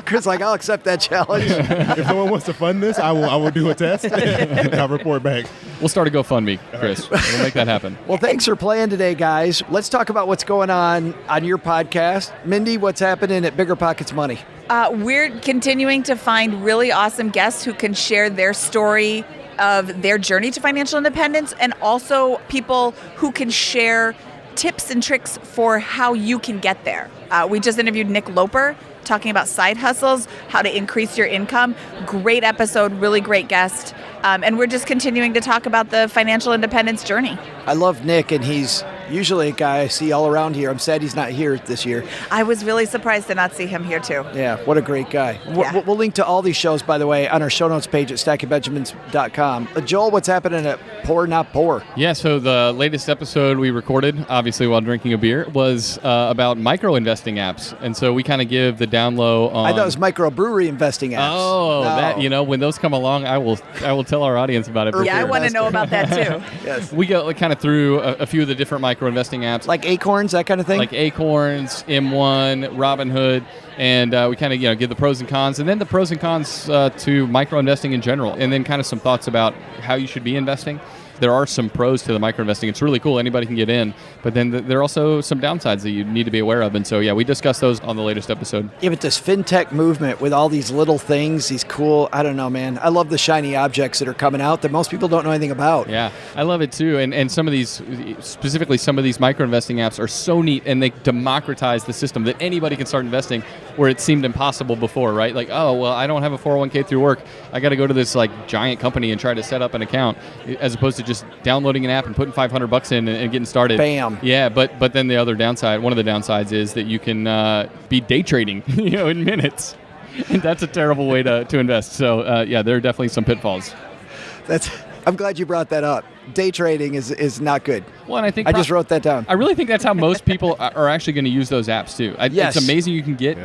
Chris, like, I'll accept that challenge. If someone wants to fund this, I will do a test, and I'll report back. We'll start a GoFundMe, Chris. We'll make that happen. Well, thanks for playing today, guys. Let's talk about what's going on your podcast. Mindy, what's happening at Bigger Pockets Money? We're continuing to find really awesome guests who can share their story of their journey to financial independence, and also people who can share tips and tricks for how you can get there. We just interviewed Nick Loper talking about side hustles, how to increase your income. Great episode, really great guest. And we're just continuing to talk about the financial independence journey. I love Nick, and he's usually a guy I see all around here. I'm sad he's not here this year. I was really surprised to not see him here too. Yeah, what a great guy. Yeah. We'll link to all these shows, by the way, on our show notes page at stackingbenjamins.com. Joel, what's happening at Poor Not Poor? Yeah, so the latest episode we recorded, obviously while drinking a beer, was about micro-investing apps. And so we kind of give the down low on... I thought it was microbrewery investing apps. Oh, no. that, when those come along, I will tell our audience about it. Yeah, sure. I want to know about that too. Yes. We go kind of through a few of the different micro-investing apps. Like Acorns, that kind of thing? Like Acorns, M1, Robinhood, and we kind of give the pros and cons, and then the pros and cons to micro-investing in general, and then kind of some thoughts about how you should be investing. There are some pros to the micro-investing. It's really cool. Anybody can get in. But then there are also some downsides that you need to be aware of. And so, yeah, we discussed those on the latest episode. Yeah, but this fintech movement with all these little things, these cool, I don't know, man. I love the shiny objects that are coming out that most people don't know anything about. Yeah, I love it too. And some of these, specifically some of these micro-investing apps are so neat, and they democratize the system that anybody can start investing where it seemed impossible before, right? Like, oh, well, I don't have a 401k through work. I got to go to this like giant company and try to set up an account, as opposed to just downloading an app and putting $500 in and getting started. Bam. Yeah, but then the other downside, one of the downsides is that you can be day trading, in minutes. And that's a terrible way to invest. So, yeah, there are definitely some pitfalls. I'm glad you brought that up. Day trading is not good. Well, and I think I just wrote that down. I really think that's how most people are actually going to use those apps too. Yes. It's amazing you can get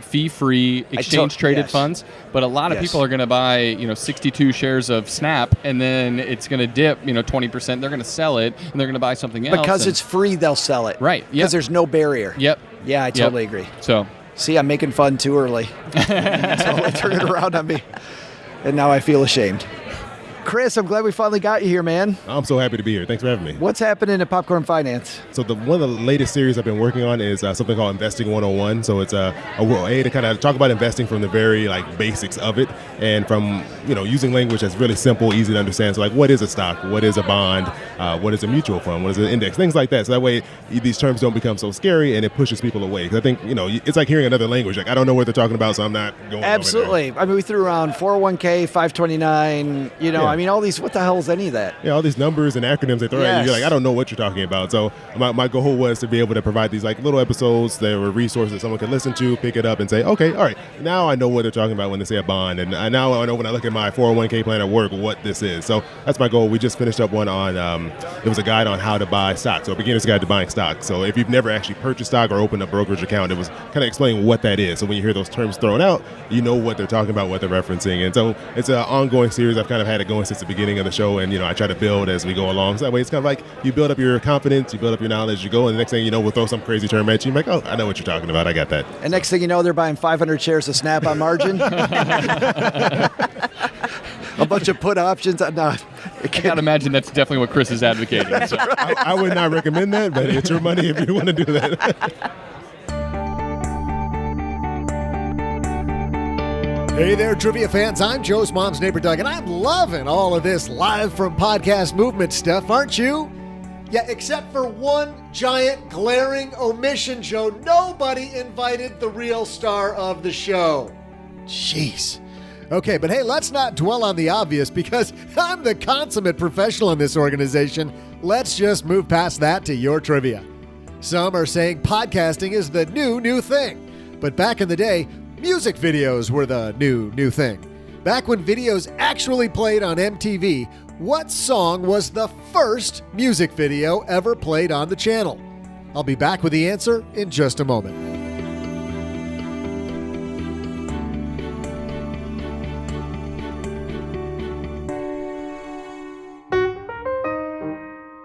fee-free exchange-traded funds, but a lot of people are going to buy 62 shares of Snap, and then it's going to dip 20%. They're going to sell it, and they're going to buy something else. Because it's free, they'll sell it. Right. Because there's no barrier. Yep. Yeah, I totally agree. So, see, I'm making fun too early. Totally turn it around on me, and now I feel ashamed. Chris, I'm glad we finally got you here, man. I'm so happy to be here. Thanks for having me. What's happening at Popcorn Finance? So one of the latest series I've been working on is something called Investing 101. So it's a way to kind of talk about investing from the very basics of it, and from using language that's really simple, easy to understand. So what is a stock? What is a bond? What is a mutual fund? What is an index? Things like that. So that way these terms don't become so scary and it pushes people away. Because I think it's like hearing another language. Like I don't know what they're talking about, so I'm not going. Absolutely. Over I mean, we threw around 401k, 529. I mean, all these. What the hell is any of that? Yeah, all these numbers and acronyms they throw at you. You're like, I don't know what you're talking about. So my goal was to be able to provide these little episodes that were resources that someone could listen to, pick it up, and say, okay, all right, now I know what they're talking about when they say a bond, and now I know when I look at my 401k plan at work what this is. So that's my goal. We just finished up one on it was a guide on how to buy stock, so a beginner's guide to buying stock. So if you've never actually purchased stock or opened a brokerage account, it was kind of explaining what that is. So when you hear those terms thrown out, you know what they're talking about, what they're referencing. And so it's an ongoing series. I've kind of had it going since the beginning of the show, and I try to build as we go along. So that way it's kind of like you build up your confidence, you build up your knowledge, you go, and the next thing you know, we'll throw some crazy term at you. You're like, oh, I know what you're talking about. I got that. And next thing you know, they're buying 500 shares of Snap on margin. A bunch of put options. No, I can't imagine that's definitely what Chris is advocating. So. I would not recommend that, but it's your money if you want to do that. Hey there, trivia fans. I'm Joe's mom's neighbor, Doug, and I'm loving all of this live from podcast movement stuff, aren't you? Yeah, except for one giant glaring omission, Joe. Nobody invited the real star of the show. Jeez. Okay, but hey, let's not dwell on the obvious because I'm the consummate professional in this organization. Let's just move past that to your trivia. Some are saying podcasting is the new thing. But back in the day, music videos were the new thing. Back when videos actually played on MTV, what song was the first music video ever played on the channel? I'll be back with the answer in just a moment.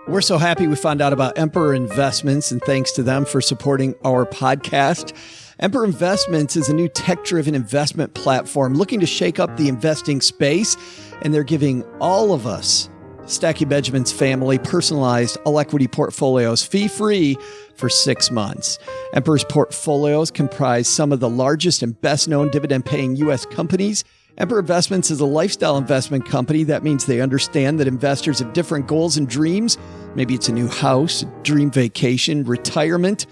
We're so happy we found out about Emperor Investments, and thanks to them for supporting our podcast. Emperor Investments is a new tech-driven investment platform looking to shake up the investing space, and they're giving all of us, Stacky Benjamin's family, personalized all-equity portfolios fee-free for 6 months. Emperor's portfolios comprise some of the largest and best-known dividend-paying U.S. companies. Emperor Investments is a lifestyle investment company. That means they understand that investors have different goals and dreams. Maybe it's a new house, a dream vacation, retirement,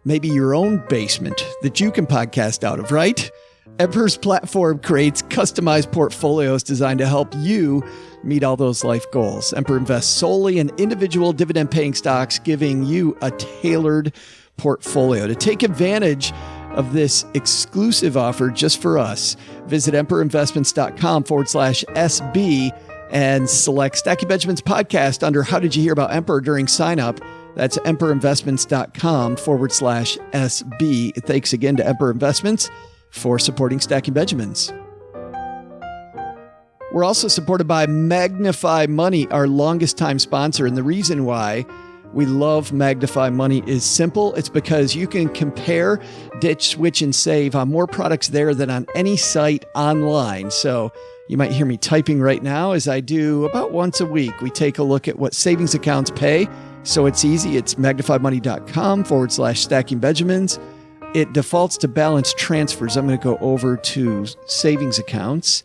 maybe your own basement that you can podcast out of, right? Emperor's platform creates customized portfolios designed to help you meet all those life goals. Emperor invests solely in individual dividend-paying stocks, giving you a tailored portfolio. To take advantage of this exclusive offer just for us, visit emperorinvestments.com/SB and select Stacky Benjamin's podcast under How Did You Hear About Emperor during sign up. That's emperorinvestments.com/SB. Thanks again to Emperor Investments for supporting Stacky Benjamins. We're also supported by Magnify Money, our longest time sponsor. And the reason why we love Magnify Money is simple. It's because you can compare, ditch, switch, and save on more products there than on any site online. So you might hear me typing right now as I do about once a week. We take a look at what savings accounts pay. So it's easy. It's magnifymoney.com/Stacking Benjamins. It defaults to balance transfers. I'm going to go over to savings accounts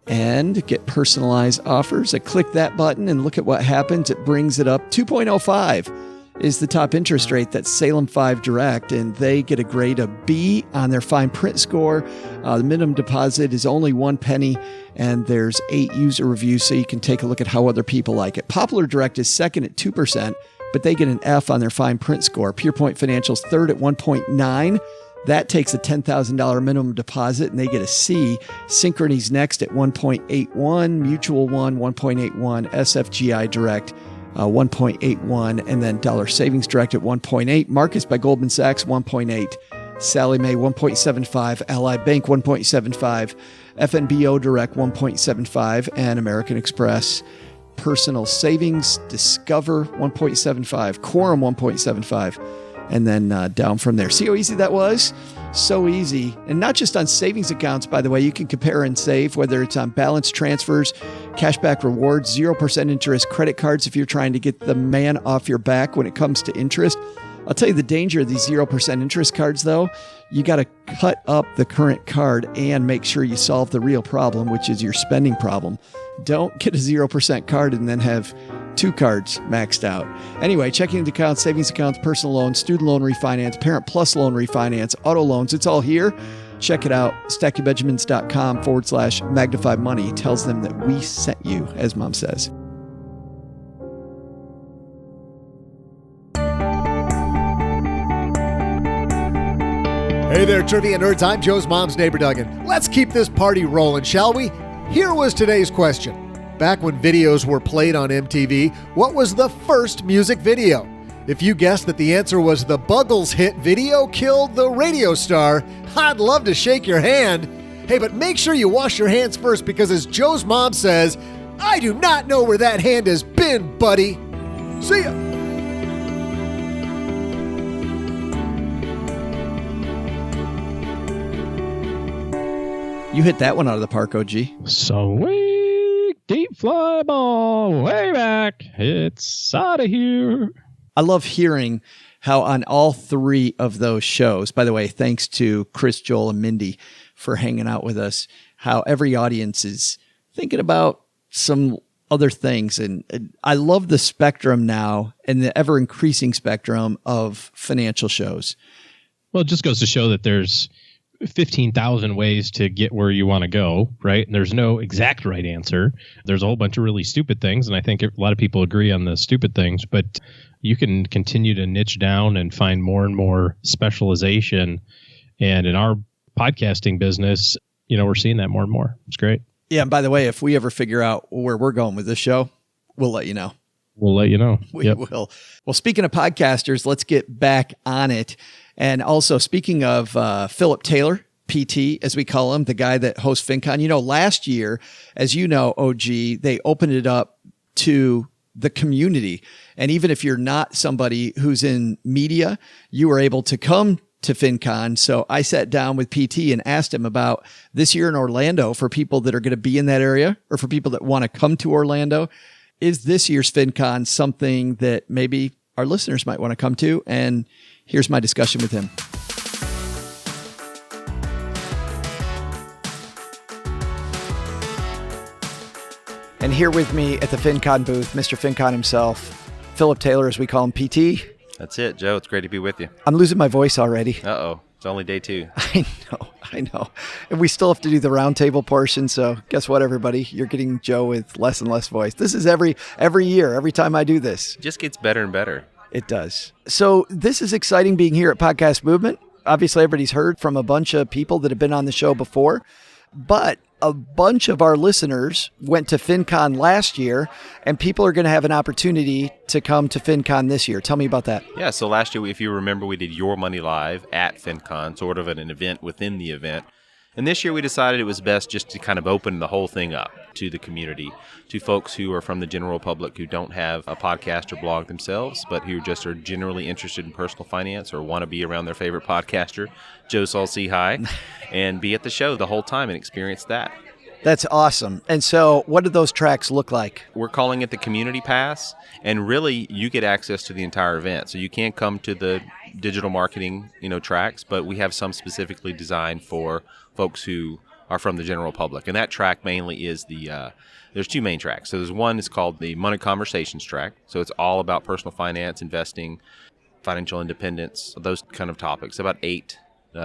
and get personalized offers. I click that button and look at what happens. It brings it up. 2.05 is the top interest rate. That's Salem 5 Direct, and they get a grade of B on their fine print score. The minimum deposit is only 1 penny, and there's 8 user reviews, so you can take a look at how other people like it. Popular Direct is second at 2%, but they get an F on their fine print score. Pure Point Financial's third at 1.9. That takes a $10,000 minimum deposit, and they get a C. Synchrony's next at 1.81, Mutual One 1.81, SFGI Direct 1.81, and then Dollar Savings Direct at 1.8. Marcus by Goldman Sachs 1.8, Sallie Mae 1.75, Ally Bank 1.75, FNBO Direct 1.75, and American Express Personal Savings Discover 1.75, Quorum 1.75. And then down from there. See how easy that was? So easy. And not just on savings accounts, by the way. You can compare and save, whether it's on balance transfers, cashback rewards, 0% interest, credit cards if you're trying to get the man off your back when it comes to interest. I'll tell you the danger of these 0% interest cards, though. You got to cut up the current card and make sure you solve the real problem, which is your spending problem. Don't get a 0% card and then have 2 cards maxed out. Anyway, checking accounts, savings accounts, personal loans, student loan refinance, parent plus loan refinance, auto loans. It's all here. Check it out. StackyBenjamins.com/Magnify Money tells them that we sent you, as Mom says. Hey there, trivia nerds. I'm Joe's mom's neighbor, Duggan. Let's keep this party rolling, shall we? Here was today's question. Back when videos were played on MTV, what was the first music video? If you guessed that the answer was the Buggles hit Video Killed the Radio Star, I'd love to shake your hand. Hey, but make sure you wash your hands first because as Joe's mom says, I do not know where that hand has been, buddy. See ya. You hit that one out of the park, OG. Sweet deep fly ball way back. It's out of here. I love hearing how on all 3 of those shows, by the way, thanks to Chris, Joel, and Mindy for hanging out with us, how every audience is thinking about some other things. And I love the spectrum now and the ever-increasing spectrum of financial shows. Well, it just goes to show that there's 15,000 ways to get where you want to go, right? And there's no exact right answer. There's a whole bunch of really stupid things, and I think a lot of people agree on the stupid things, but you can continue to niche down and find more and more specialization. And in our podcasting business, we're seeing that more and more. It's great. Yeah, and by the way, if we ever figure out where we're going with this show, we'll let you know. We'll let you know. We will. Well, speaking of podcasters, let's get back on it. And also, speaking of Phillip Taylor, PT, as we call him, the guy that hosts FinCon, last year, as you know, OG, they opened it up to the community. And even if you're not somebody who's in media, you were able to come to FinCon. So I sat down with PT and asked him about this year in Orlando for people that are going to be in that area or for people that want to come to Orlando. Is this year's FinCon something that maybe our listeners might want to come to? And here's my discussion with him. And here with me at the FinCon booth, Mr. FinCon himself, Phillip Taylor, as we call him, PT. That's it, Joe. It's great to be with you. I'm losing my voice already. Uh-oh. It's only day 2. I know. And we still have to do the roundtable portion, so guess what, everybody? You're getting Joe with less and less voice. This is every year, every time I do this. It just gets better and better. It does. So this is exciting being here at Podcast Movement. Obviously, everybody's heard from a bunch of people that have been on the show before, but a bunch of our listeners went to FinCon last year, and people are going to have an opportunity to come to FinCon this year. Tell me about that. Yeah, so last year, if you remember, we did Your Money Live at FinCon, sort of an event within the event. And this year we decided it was best just to kind of open the whole thing up to the community, to folks who are from the general public who don't have a podcast or blog themselves, but who just are generally interested in personal finance or want to be around their favorite podcaster, Joe Saul-Sehy High, and be at the show the whole time and experience that. That's awesome. And so what do those tracks look like? We're calling it the Community Pass, and really you get access to the entire event. So you can't come to the digital marketing, tracks, but we have some specifically designed for folks who are from the general public. And that track mainly is there's 2 main tracks. So there's one is called the Money Conversations track. So it's all about personal finance, investing, financial independence, those kind of topics. About 8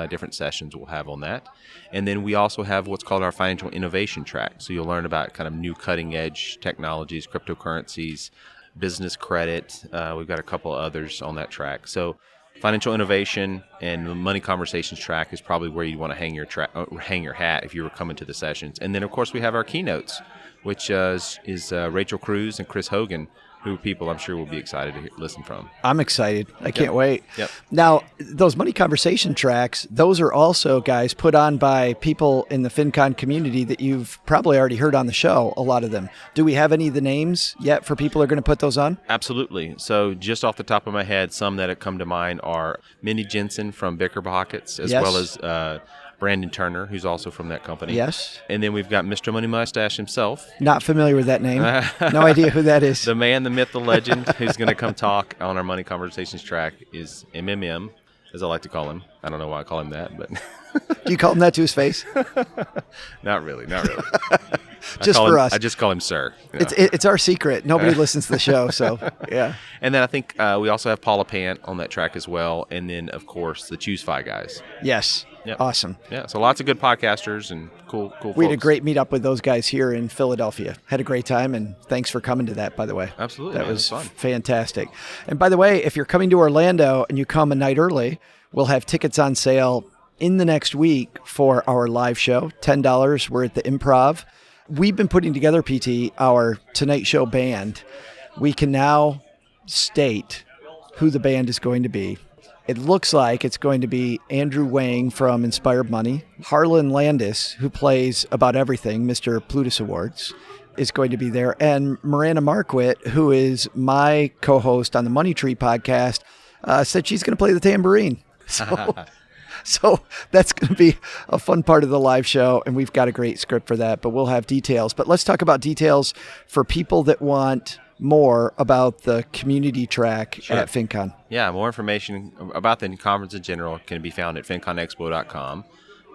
different sessions we'll have on that. And then we also have what's called our Financial Innovation track. So you'll learn about kind of new cutting edge technologies, cryptocurrencies, business credit. We've got a couple others on that track. So Financial Innovation and the Money Conversations track is probably where you want to hang your hat if you were coming to the sessions. And then, of course, we have our keynotes, which is Rachel Cruz and Chris Hogan, who people I'm sure will be excited to listen from. I'm excited. I can't wait. Yep. Now, those Money Conversation tracks, those are also, guys, put on by people in the FinCon community that you've probably already heard on the show, a lot of them. Do we have any of the names yet for people who are going to put those on? Absolutely. So just off the top of my head, some that have come to mind are Mindy Jensen from Bicker Pockets, as well as Brandon Turner, who's also from that company. Yes. And then we've got Mr. Money Mustache himself. Not familiar with that name. No idea who that is. The man, the myth, the legend, who's going to come talk on our Money Conversations track is MMM, as I like to call him. I don't know why I call him that, but... Do you call him that to his face? Not really. Just for us. I just call him sir. It's our secret. Nobody listens to the show, so yeah. And then I think we also have Paula Pant on that track as well. And then, of course, the Choose Fi guys. Yes. Yep. Awesome. Yeah, so lots of good podcasters and cool folks. We had a great meetup with those guys here in Philadelphia. Had a great time, and thanks for coming to that, by the way. Absolutely. That was fun. Fantastic. And by the way, if you're coming to Orlando and you come a night early, we'll have tickets on sale in the next week for our live show. $10. We're at the Improv. We've been putting together, PT, our Tonight Show band. We can now state who the band is going to be. It looks like it's going to be Andrew Wang from Inspired Money. Harlan Landis, who plays About Everything, Mr. Plutus Awards, is going to be there. And Miranda Marquardt, who is my co-host on the Money Tree podcast, said she's going to play the tambourine. So that's going to be a fun part of the live show, and we've got a great script for that, but we'll have details. But let's talk about details for people that want more about the community track at FinCon. Yeah, more information about the conference in general can be found at finconexpo.com.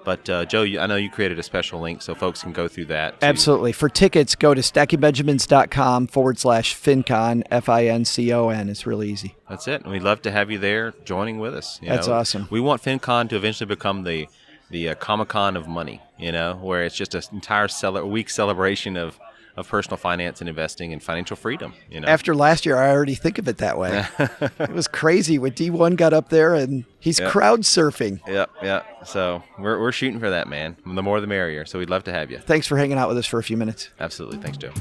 But, Joe, I know you created a special link so folks can go through that. Absolutely. For tickets, go to stackingbenjamins.com/FinCon, FINCON. It's really easy. That's it. And we'd love to have you there joining with us. That's awesome. We want FinCon to eventually become the the Comic-Con of money, where it's just an entire week celebration of personal finance and investing and financial freedom. After last year, I already think of it that way. It was crazy when D1 got up there and he's crowd surfing. Yeah. So we're shooting for that, man. The more the merrier. So we'd love to have you. Thanks for hanging out with us for a few minutes. Absolutely. Thanks, Joe.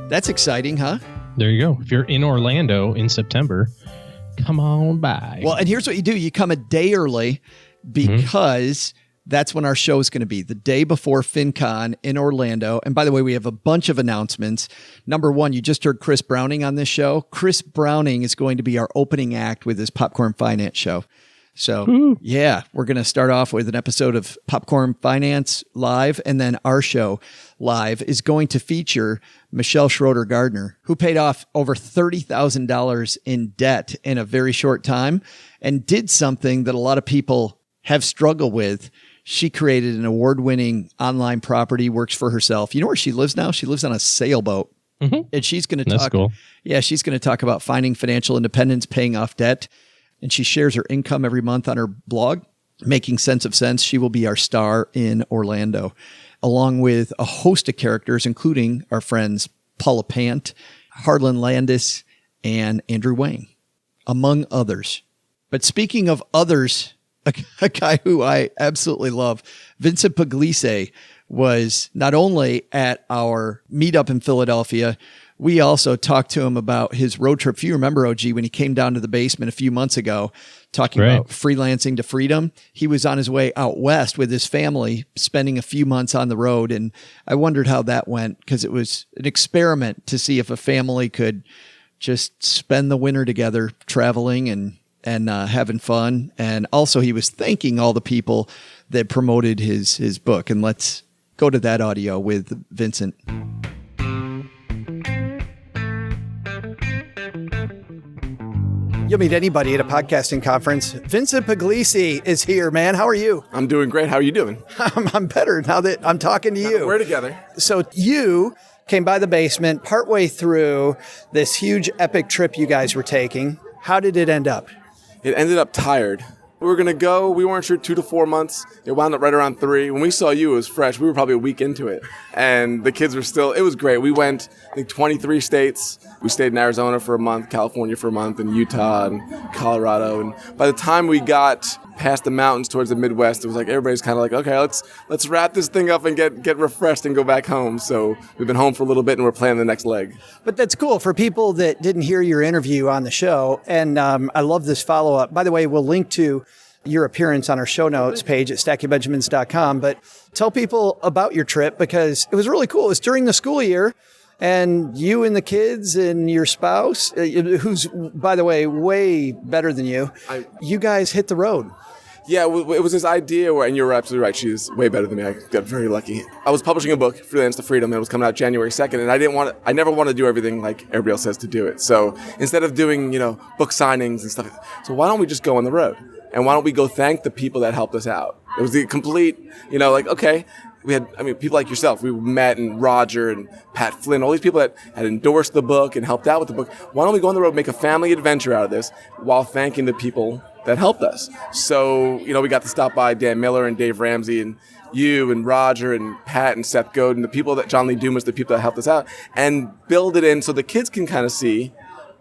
That's exciting, huh? There you go. If you're in Orlando in September, come on by. Well, and here's what you do. You come a day early because that's when our show is going to be, the day before FinCon in Orlando. And by the way, we have a bunch of announcements. Number one, you just heard Chris Browning on this show. Chris Browning is going to be our opening act with his Popcorn Finance show. So, yeah, we're going to start off with an episode of Popcorn Finance live, and then our show live is going to feature Michelle Schroeder Gardner, who paid off over $30,000 in debt in a very short time and did something that a lot of people have struggled with. She created an award-winning online property, works for herself. You know where she lives now? She lives on a sailboat. And she's going to talk. Cool. Yeah, she's going to talk about finding financial independence, paying off debt. And she shares her income every month on her blog, Making Sense of Sense. She will be our star in Orlando, along with a host of characters, including our friends Paula Pant, Harlan Landis, and Andrew Wang, among others. But speaking of others, a guy who I absolutely love, Vincent Pugliese, was not only at our meetup in Philadelphia, we also talked to him about his road trip. If you remember, OG, when he came down to the basement a few months ago, talking about freelancing to freedom, he was on his way out west with his family, spending a few months on the road. And I wondered how that went, because it was an experiment to see if a family could just spend the winter together traveling and having fun. And also he was thanking all the people that promoted his book. And let's go to that audio with Vincent. You'll meet anybody at a podcasting conference. Vincent Pugliese is here, man. How are you? I'm doing great. How are you doing? I'm better now that I'm talking to you. We're together. So you came by the basement partway through this huge epic trip you guys were taking. How did it end up? It ended up tired. We were going to go. We weren't sure 2 to 4 months. It wound up right around 3. When we saw you, it was fresh. We were probably a week into it. And the kids were still, it was great. We went, I think, 23 states. We stayed in Arizona for a month, California for a month, and Utah and Colorado. And by the time we got past the mountains towards the Midwest, it was like everybody's kind of like, okay, let's wrap this thing up and get refreshed and go back home. So we've been home for a little bit and we're planning the next leg. But that's cool for people that didn't hear your interview on the show. And I love this follow-up. By the way, we'll link to your appearance on our show notes page at stackingbenjamins.com. But tell people about your trip, because it was really cool. It was during the school year, and you and the kids and your spouse, who's, by the way, way better than you, you guys hit the road. Yeah, it was this idea where, and you're absolutely right, she's way better than me. I got very lucky. I was publishing a book, Freelance to Freedom, and it was coming out January 2nd, and I never want to do everything like everybody else says to do it. So instead of doing, book signings and stuff, so why don't we just go on the road? And why don't we go thank the people that helped us out? It was the complete, okay, we had, people like yourself. We met, and Roger and Pat Flynn, all these people that had endorsed the book and helped out with the book. Why don't we go on the road, make a family adventure out of this while thanking the people that helped us? So, we got to stop by Dan Miller and Dave Ramsey and you and Roger and Pat and Seth Godin, the people that John Lee Dumas, the people that helped us out, and build it in so the kids can kind of see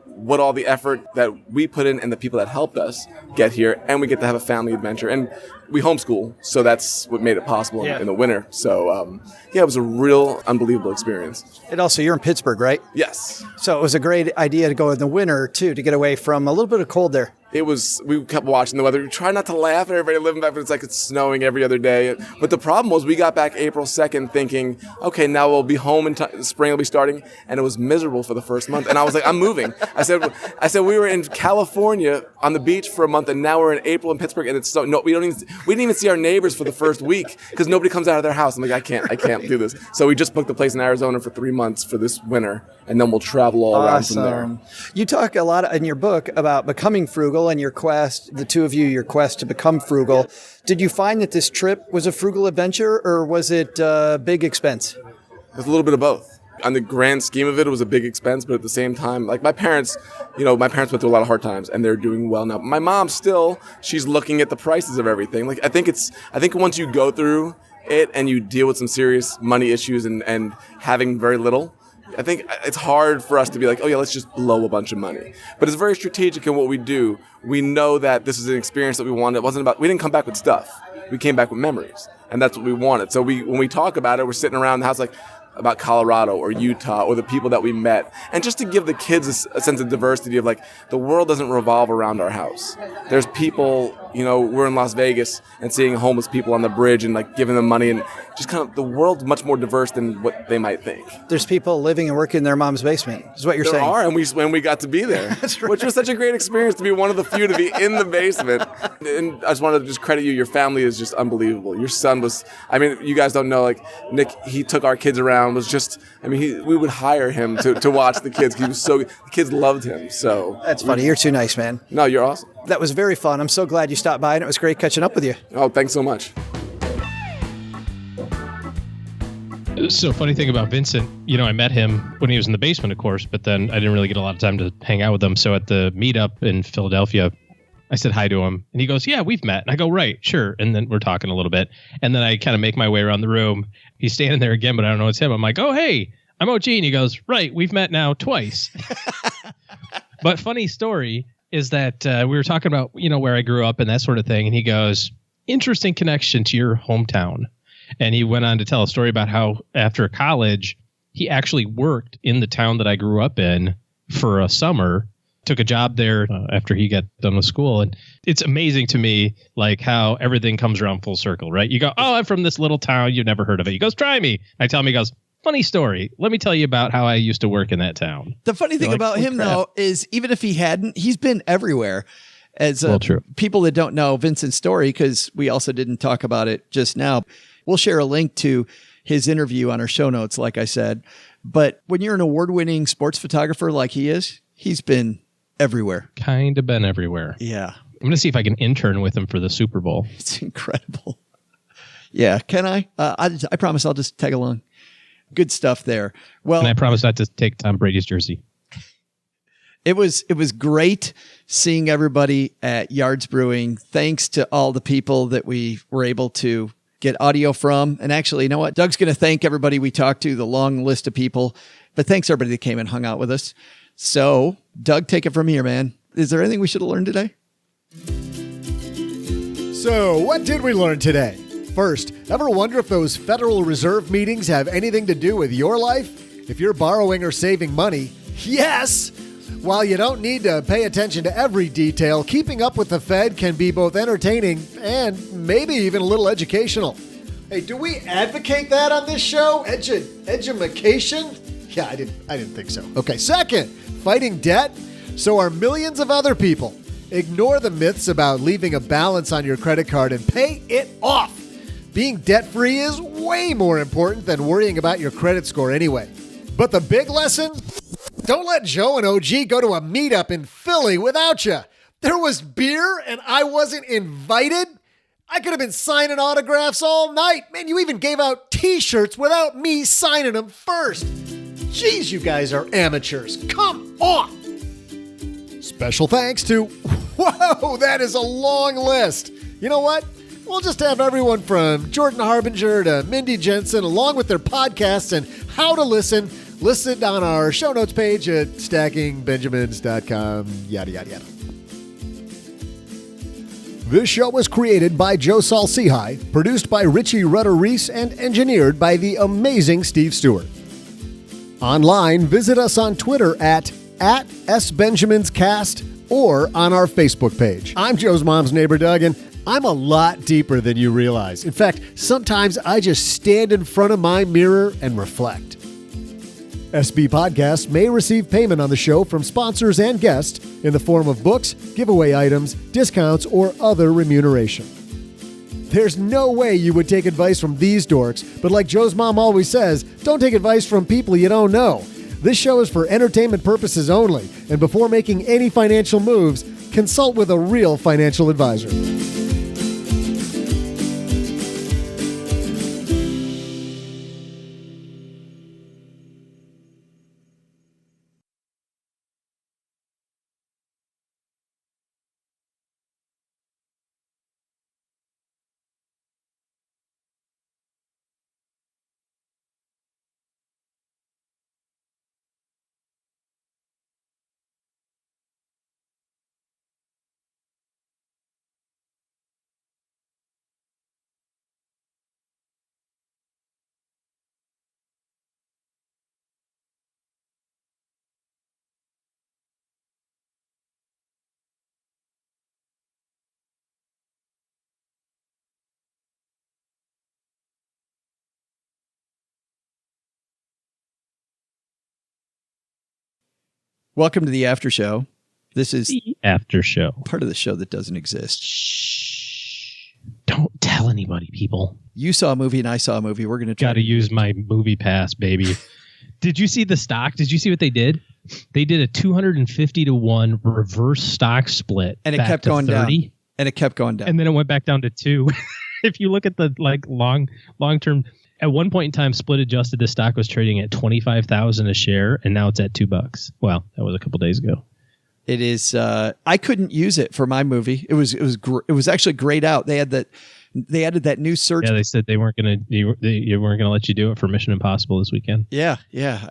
what all the effort that we put in and the people that helped us get here, and we get to have a family adventure. And we homeschool, so that's what made it possible in the winter. So, it was a real unbelievable experience. And also, you're in Pittsburgh, right? Yes. So it was a great idea to go in the winter, too, to get away from a little bit of cold there. We kept watching the weather. We try not to laugh at everybody living back, but it's like it's snowing every other day. But the problem was we got back April 2nd thinking, okay, now we'll be home in the spring will be starting. And it was miserable for the first month. And I was like, I'm moving. I said we were in California on the beach for a month, and now we're in April in Pittsburgh, and it's so, no, we didn't even see our neighbors for the first week because nobody comes out of their house. I'm like, I can't do this. So we just booked a place in Arizona for 3 months for this winter, and then we'll travel all around from there. You talk a lot in your book about becoming frugal and your quest, the two of you, your quest to become frugal. Did you find that this trip was a frugal adventure, or was it a big expense? It was a little bit of both. on the grand scheme of it, it was a big expense, but at the same time, like my parents went through a lot of hard times and they're doing well now. My mom still, she's looking at the prices of everything. Like I think once you go through it and you deal with some serious money issues and having very little, I think it's hard for us to be like, oh yeah, let's just blow a bunch of money. But it's very strategic in what we do. We know that this is an experience that we wanted. We didn't come back with stuff. We came back with memories. And that's what we wanted. So when we talk about it, we're sitting around the house like about Colorado or Utah or the people that we met. And just to give the kids a sense of diversity of like, the world doesn't revolve around our house. There's people, we're in Las Vegas and seeing homeless people on the bridge and like giving them money, and just kind of the world's much more diverse than what they might think. There's people living and working in their mom's basement, is what you're saying. There are, and we got to be there. That's right. Which was such a great experience to be one of the few to be in the basement. And I just wanted to just credit you. Your family is just unbelievable. Your son was, you guys don't know, like Nick, he took our kids around, we would hire him to watch the kids. The kids loved him. So that's funny. You're too nice, man. No, you're awesome. That was very fun. I'm so glad you stopped by, and it was great catching up with you. Oh, thanks so much. So funny thing about Vincent, I met him when he was in the basement, of course, but then I didn't really get a lot of time to hang out with him. So at the meetup in Philadelphia, I said hi to him and he goes, yeah, we've met. And I go, right, sure. And then we're talking a little bit. And then I kind of make my way around the room. He's standing there again, but I don't know it's him. I'm like, oh, hey, I'm OG. And he goes, right, we've met now twice. But funny story is that we were talking about, where I grew up and that sort of thing. And he goes, interesting connection to your hometown. And he went on to tell a story about how after college, he actually worked in the town that I grew up in for a summer, took a job there after he got done with school. And it's amazing to me, like how everything comes around full circle, right? You go, oh, I'm from this little town. You've never heard of it. He goes, try me. I tell him, he goes, funny story. Let me tell you about how I used to work in that town. The funny thing about him, though, is even if he hadn't, he's been everywhere. As people that don't know Vincent's story, because we also didn't talk about it just now, we'll share a link to his interview on our show notes, like I said. But when you're an award-winning sports photographer like he is, he's been everywhere. Kind of been everywhere. Yeah. I'm going to see if I can intern with him for the Super Bowl. It's incredible. Yeah. Can I? I promise I'll just tag along. Good stuff there. Well, and I promise not to take Tom Brady's jersey. It was great seeing everybody at Yards Brewing. Thanks to all the people that we were able to get audio from. And actually, you know what? Doug's going to thank everybody we talked to, the long list of people. But thanks everybody that came and hung out with us. So, Doug, take it from here, man. Is there anything we should have learned today? So, what did we learn today? First, ever wonder if those Federal Reserve meetings have anything to do with your life? If you're borrowing or saving money, yes! While you don't need to pay attention to every detail, keeping up with the Fed can be both entertaining and maybe even a little educational. Hey, do we advocate that on this show? Edumacation? Yeah, I didn't think so. Okay, second, fighting debt. So are millions of other people. Ignore the myths about leaving a balance on your credit card and pay it off. Being debt-free is way more important than worrying about your credit score anyway. But the big lesson? Don't let Joe and OG go to a meetup in Philly without you. There was beer and I wasn't invited? I could have been signing autographs all night. Man, you even gave out t-shirts without me signing them first. Jeez, you guys are amateurs. Come on. Special thanks to... Whoa, that is a long list. You know what? We'll just have everyone from Jordan Harbinger to Mindy Jensen, along with their podcasts and how to listen, listed on our show notes page at stackingbenjamins.com, yada, yada, yada. This show was created by Joe Saul-Sehy, produced by Richie Rutter-Reese, and engineered by the amazing Steve Stewart. Online, visit us on Twitter at SBenjaminsCast or on our Facebook page. I'm Joe's mom's neighbor, Doug, and I'm a lot deeper than you realize. In fact, sometimes I just stand in front of my mirror and reflect. SB Podcasts may receive payment on the show from sponsors and guests in the form of books, giveaway items, discounts, or other remuneration. There's no way you would take advice from these dorks, but like Joe's mom always says, don't take advice from people you don't know. This show is for entertainment purposes only, and before making any financial moves, consult with a real financial advisor. Welcome to the after show. This is the after show. Part of the show that doesn't exist. Shh. Don't tell anybody, people. You saw a movie and I saw a movie. We're going to try to use my movie pass, baby. Did you see the stock? Did you see what they did? They did a 250-1 reverse stock split. And it kept going 30, down. And it kept going down. And then it went back down to 2. If you look at the long term, at one point in time, split adjusted, the stock was trading at $25,000 a share, and now it's at $2. Well, that was a couple days ago. It is. I couldn't use it for my movie. It was actually grayed out. They added that new search. Yeah, they said they weren't gonna let you do it for Mission Impossible this weekend. Yeah.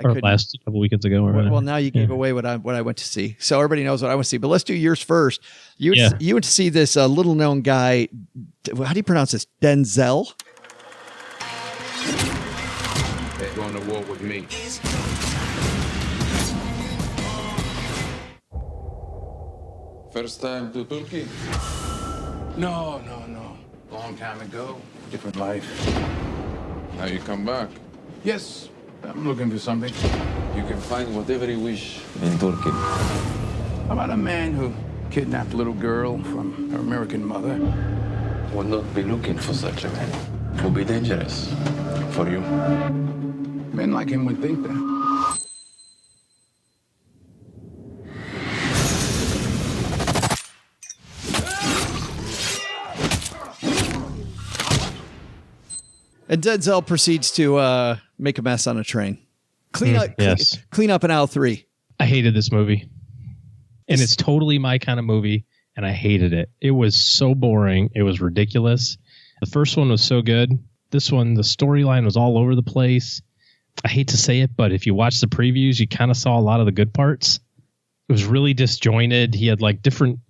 Or last couple weekends ago. Or well, now you gave away what I went to see, so everybody knows what I went to see. But let's do yours first. You went to see this little known guy. How do you pronounce this? Denzel. They're going to war with me. First time to Turkey? No. Long time ago. Different life. Now you come back. Yes, I'm looking for something. You can find whatever you wish in Turkey. How about a man who kidnapped a little girl from her American mother? Will not be looking for such a man. It will be dangerous for you. Men like him would think that. And Denzel proceeds to make a mess on a train. Clean up in aisle 3. I hated this movie. And it's totally my kind of movie, and I hated it. It was so boring. It was ridiculous. The first one was so good. This one, the storyline was all over the place. I hate to say it, but if you watch the previews, you kind of saw a lot of the good parts. It was really disjointed. He had like different,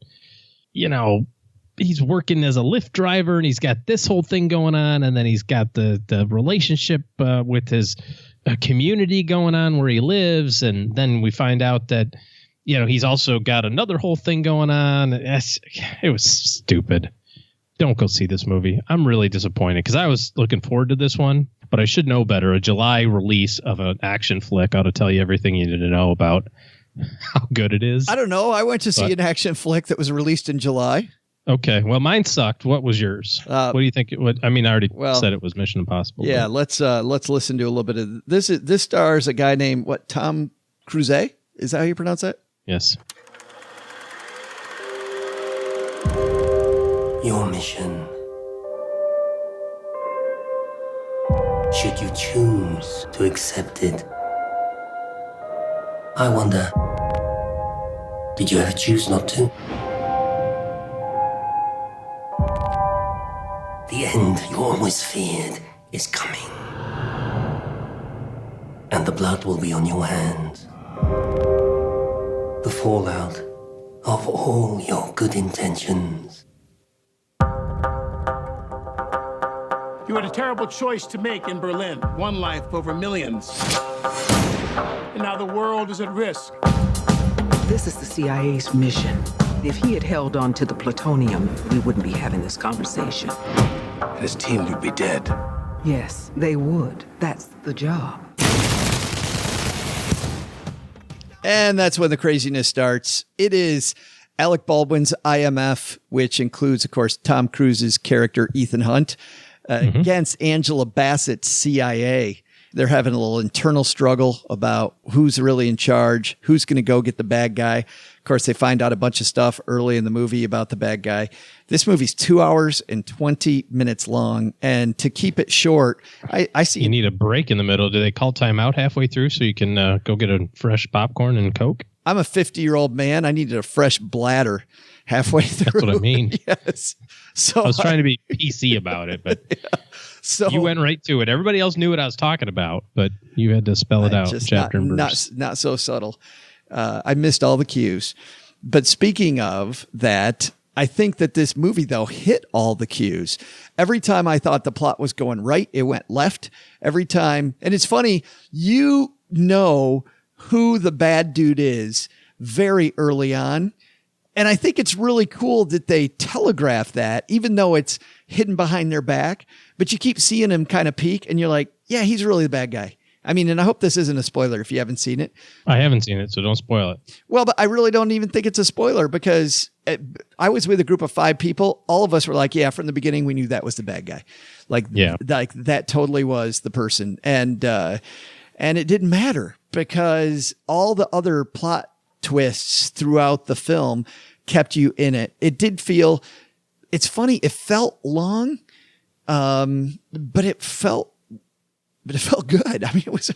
he's working as a Lyft driver and he's got this whole thing going on. And then he's got the relationship with his community going on where he lives. And then we find out that, he's also got another whole thing going on. It was stupid. Don't go see this movie. I'm really disappointed because I was looking forward to this one, but I should know better. A July release of an action flick ought to tell you everything you need to know about how good it is. I don't know. I went to see an action flick that was released in July. Okay. Well, mine sucked. What was yours? What do you think? I already said it was Mission Impossible. Yeah. But. Let's listen to a little bit of this. This stars a guy named Tom Cruise. Is that how you pronounce that? Yes. Your mission. Should you choose to accept it? I wonder, did you ever choose not to? The end you always feared is coming. And the blood will be on your hands. The fallout of all your good intentions. You had a terrible choice to make in Berlin. One life over millions. And now the world is at risk. This is the CIA's mission. If he had held on to the plutonium, we wouldn't be having this conversation. His team would be dead. Yes, they would. That's the job. And that's when the craziness starts. It is Alec Baldwin's IMF, which includes, of course, Tom Cruise's character, Ethan Hunt, against Angela Bassett's CIA. They're having a little internal struggle about who's really in charge, who's going to go get the bad guy. Of course, they find out a bunch of stuff early in the movie about the bad guy. This movie's 2 hours and 20 minutes long. And to keep it short, I see... You need a break in the middle. Do they call time out halfway through so you can go get a fresh popcorn and Coke? I'm a 50-year-old man. I needed a fresh bladder halfway through. That's what I mean. Yes. So I was trying to be PC about it, but so you went right to it. Everybody else knew what I was talking about, but you had to spell it out chapter and verse. Not so subtle. I missed all the cues. But speaking of that, I think that this movie, though, hit all the cues. Every time I thought the plot was going right, it went left. Every time. And it's funny, you know who the bad dude is very early on. And I think it's really cool that they telegraph that, even though it's hidden behind their back. But you keep seeing him kind of peek, and you're like, yeah, he's really the bad guy. I mean, and I hope this isn't a spoiler if you haven't seen it. I haven't seen it, so don't spoil it. Well, but I really don't even think it's a spoiler because I was with a group of 5 people. All of us were like, yeah, from the beginning, we knew that was the bad guy. Like that totally was the person. And it didn't matter because all the other plot twists throughout the film kept you in it. It did feel, it's funny, it felt long, but it felt good. I mean, it was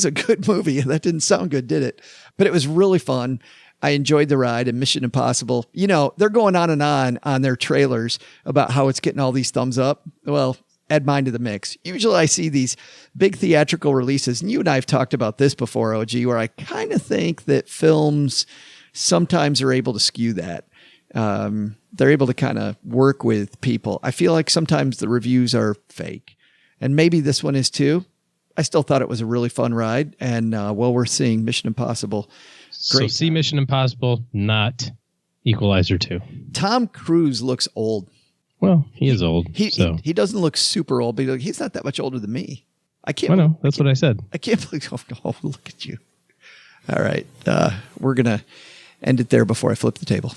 a good movie. That didn't sound good, did it? But it was really fun. I enjoyed the ride. And Mission Impossible, you know, they're going on and on their trailers about how it's getting all these thumbs up. Well, add mine to the mix. Usually I see these big theatrical releases, and you and I have talked about this before, OG, where I kind of think that films sometimes are able to skew that. They're able to kind of work with people. I feel like sometimes the reviews are fake, and maybe this one is too. I still thought it was a really fun ride, and well worth seeing. Mission Impossible. Great. So see Mission Impossible, not Equalizer 2. Tom Cruise looks old. Well, he is old. He doesn't look super old, but he's not that much older than me. I can't. Well, no, that's what I said. I can't believe. Oh, look at you. All right. We're going to end it there before I flip the table.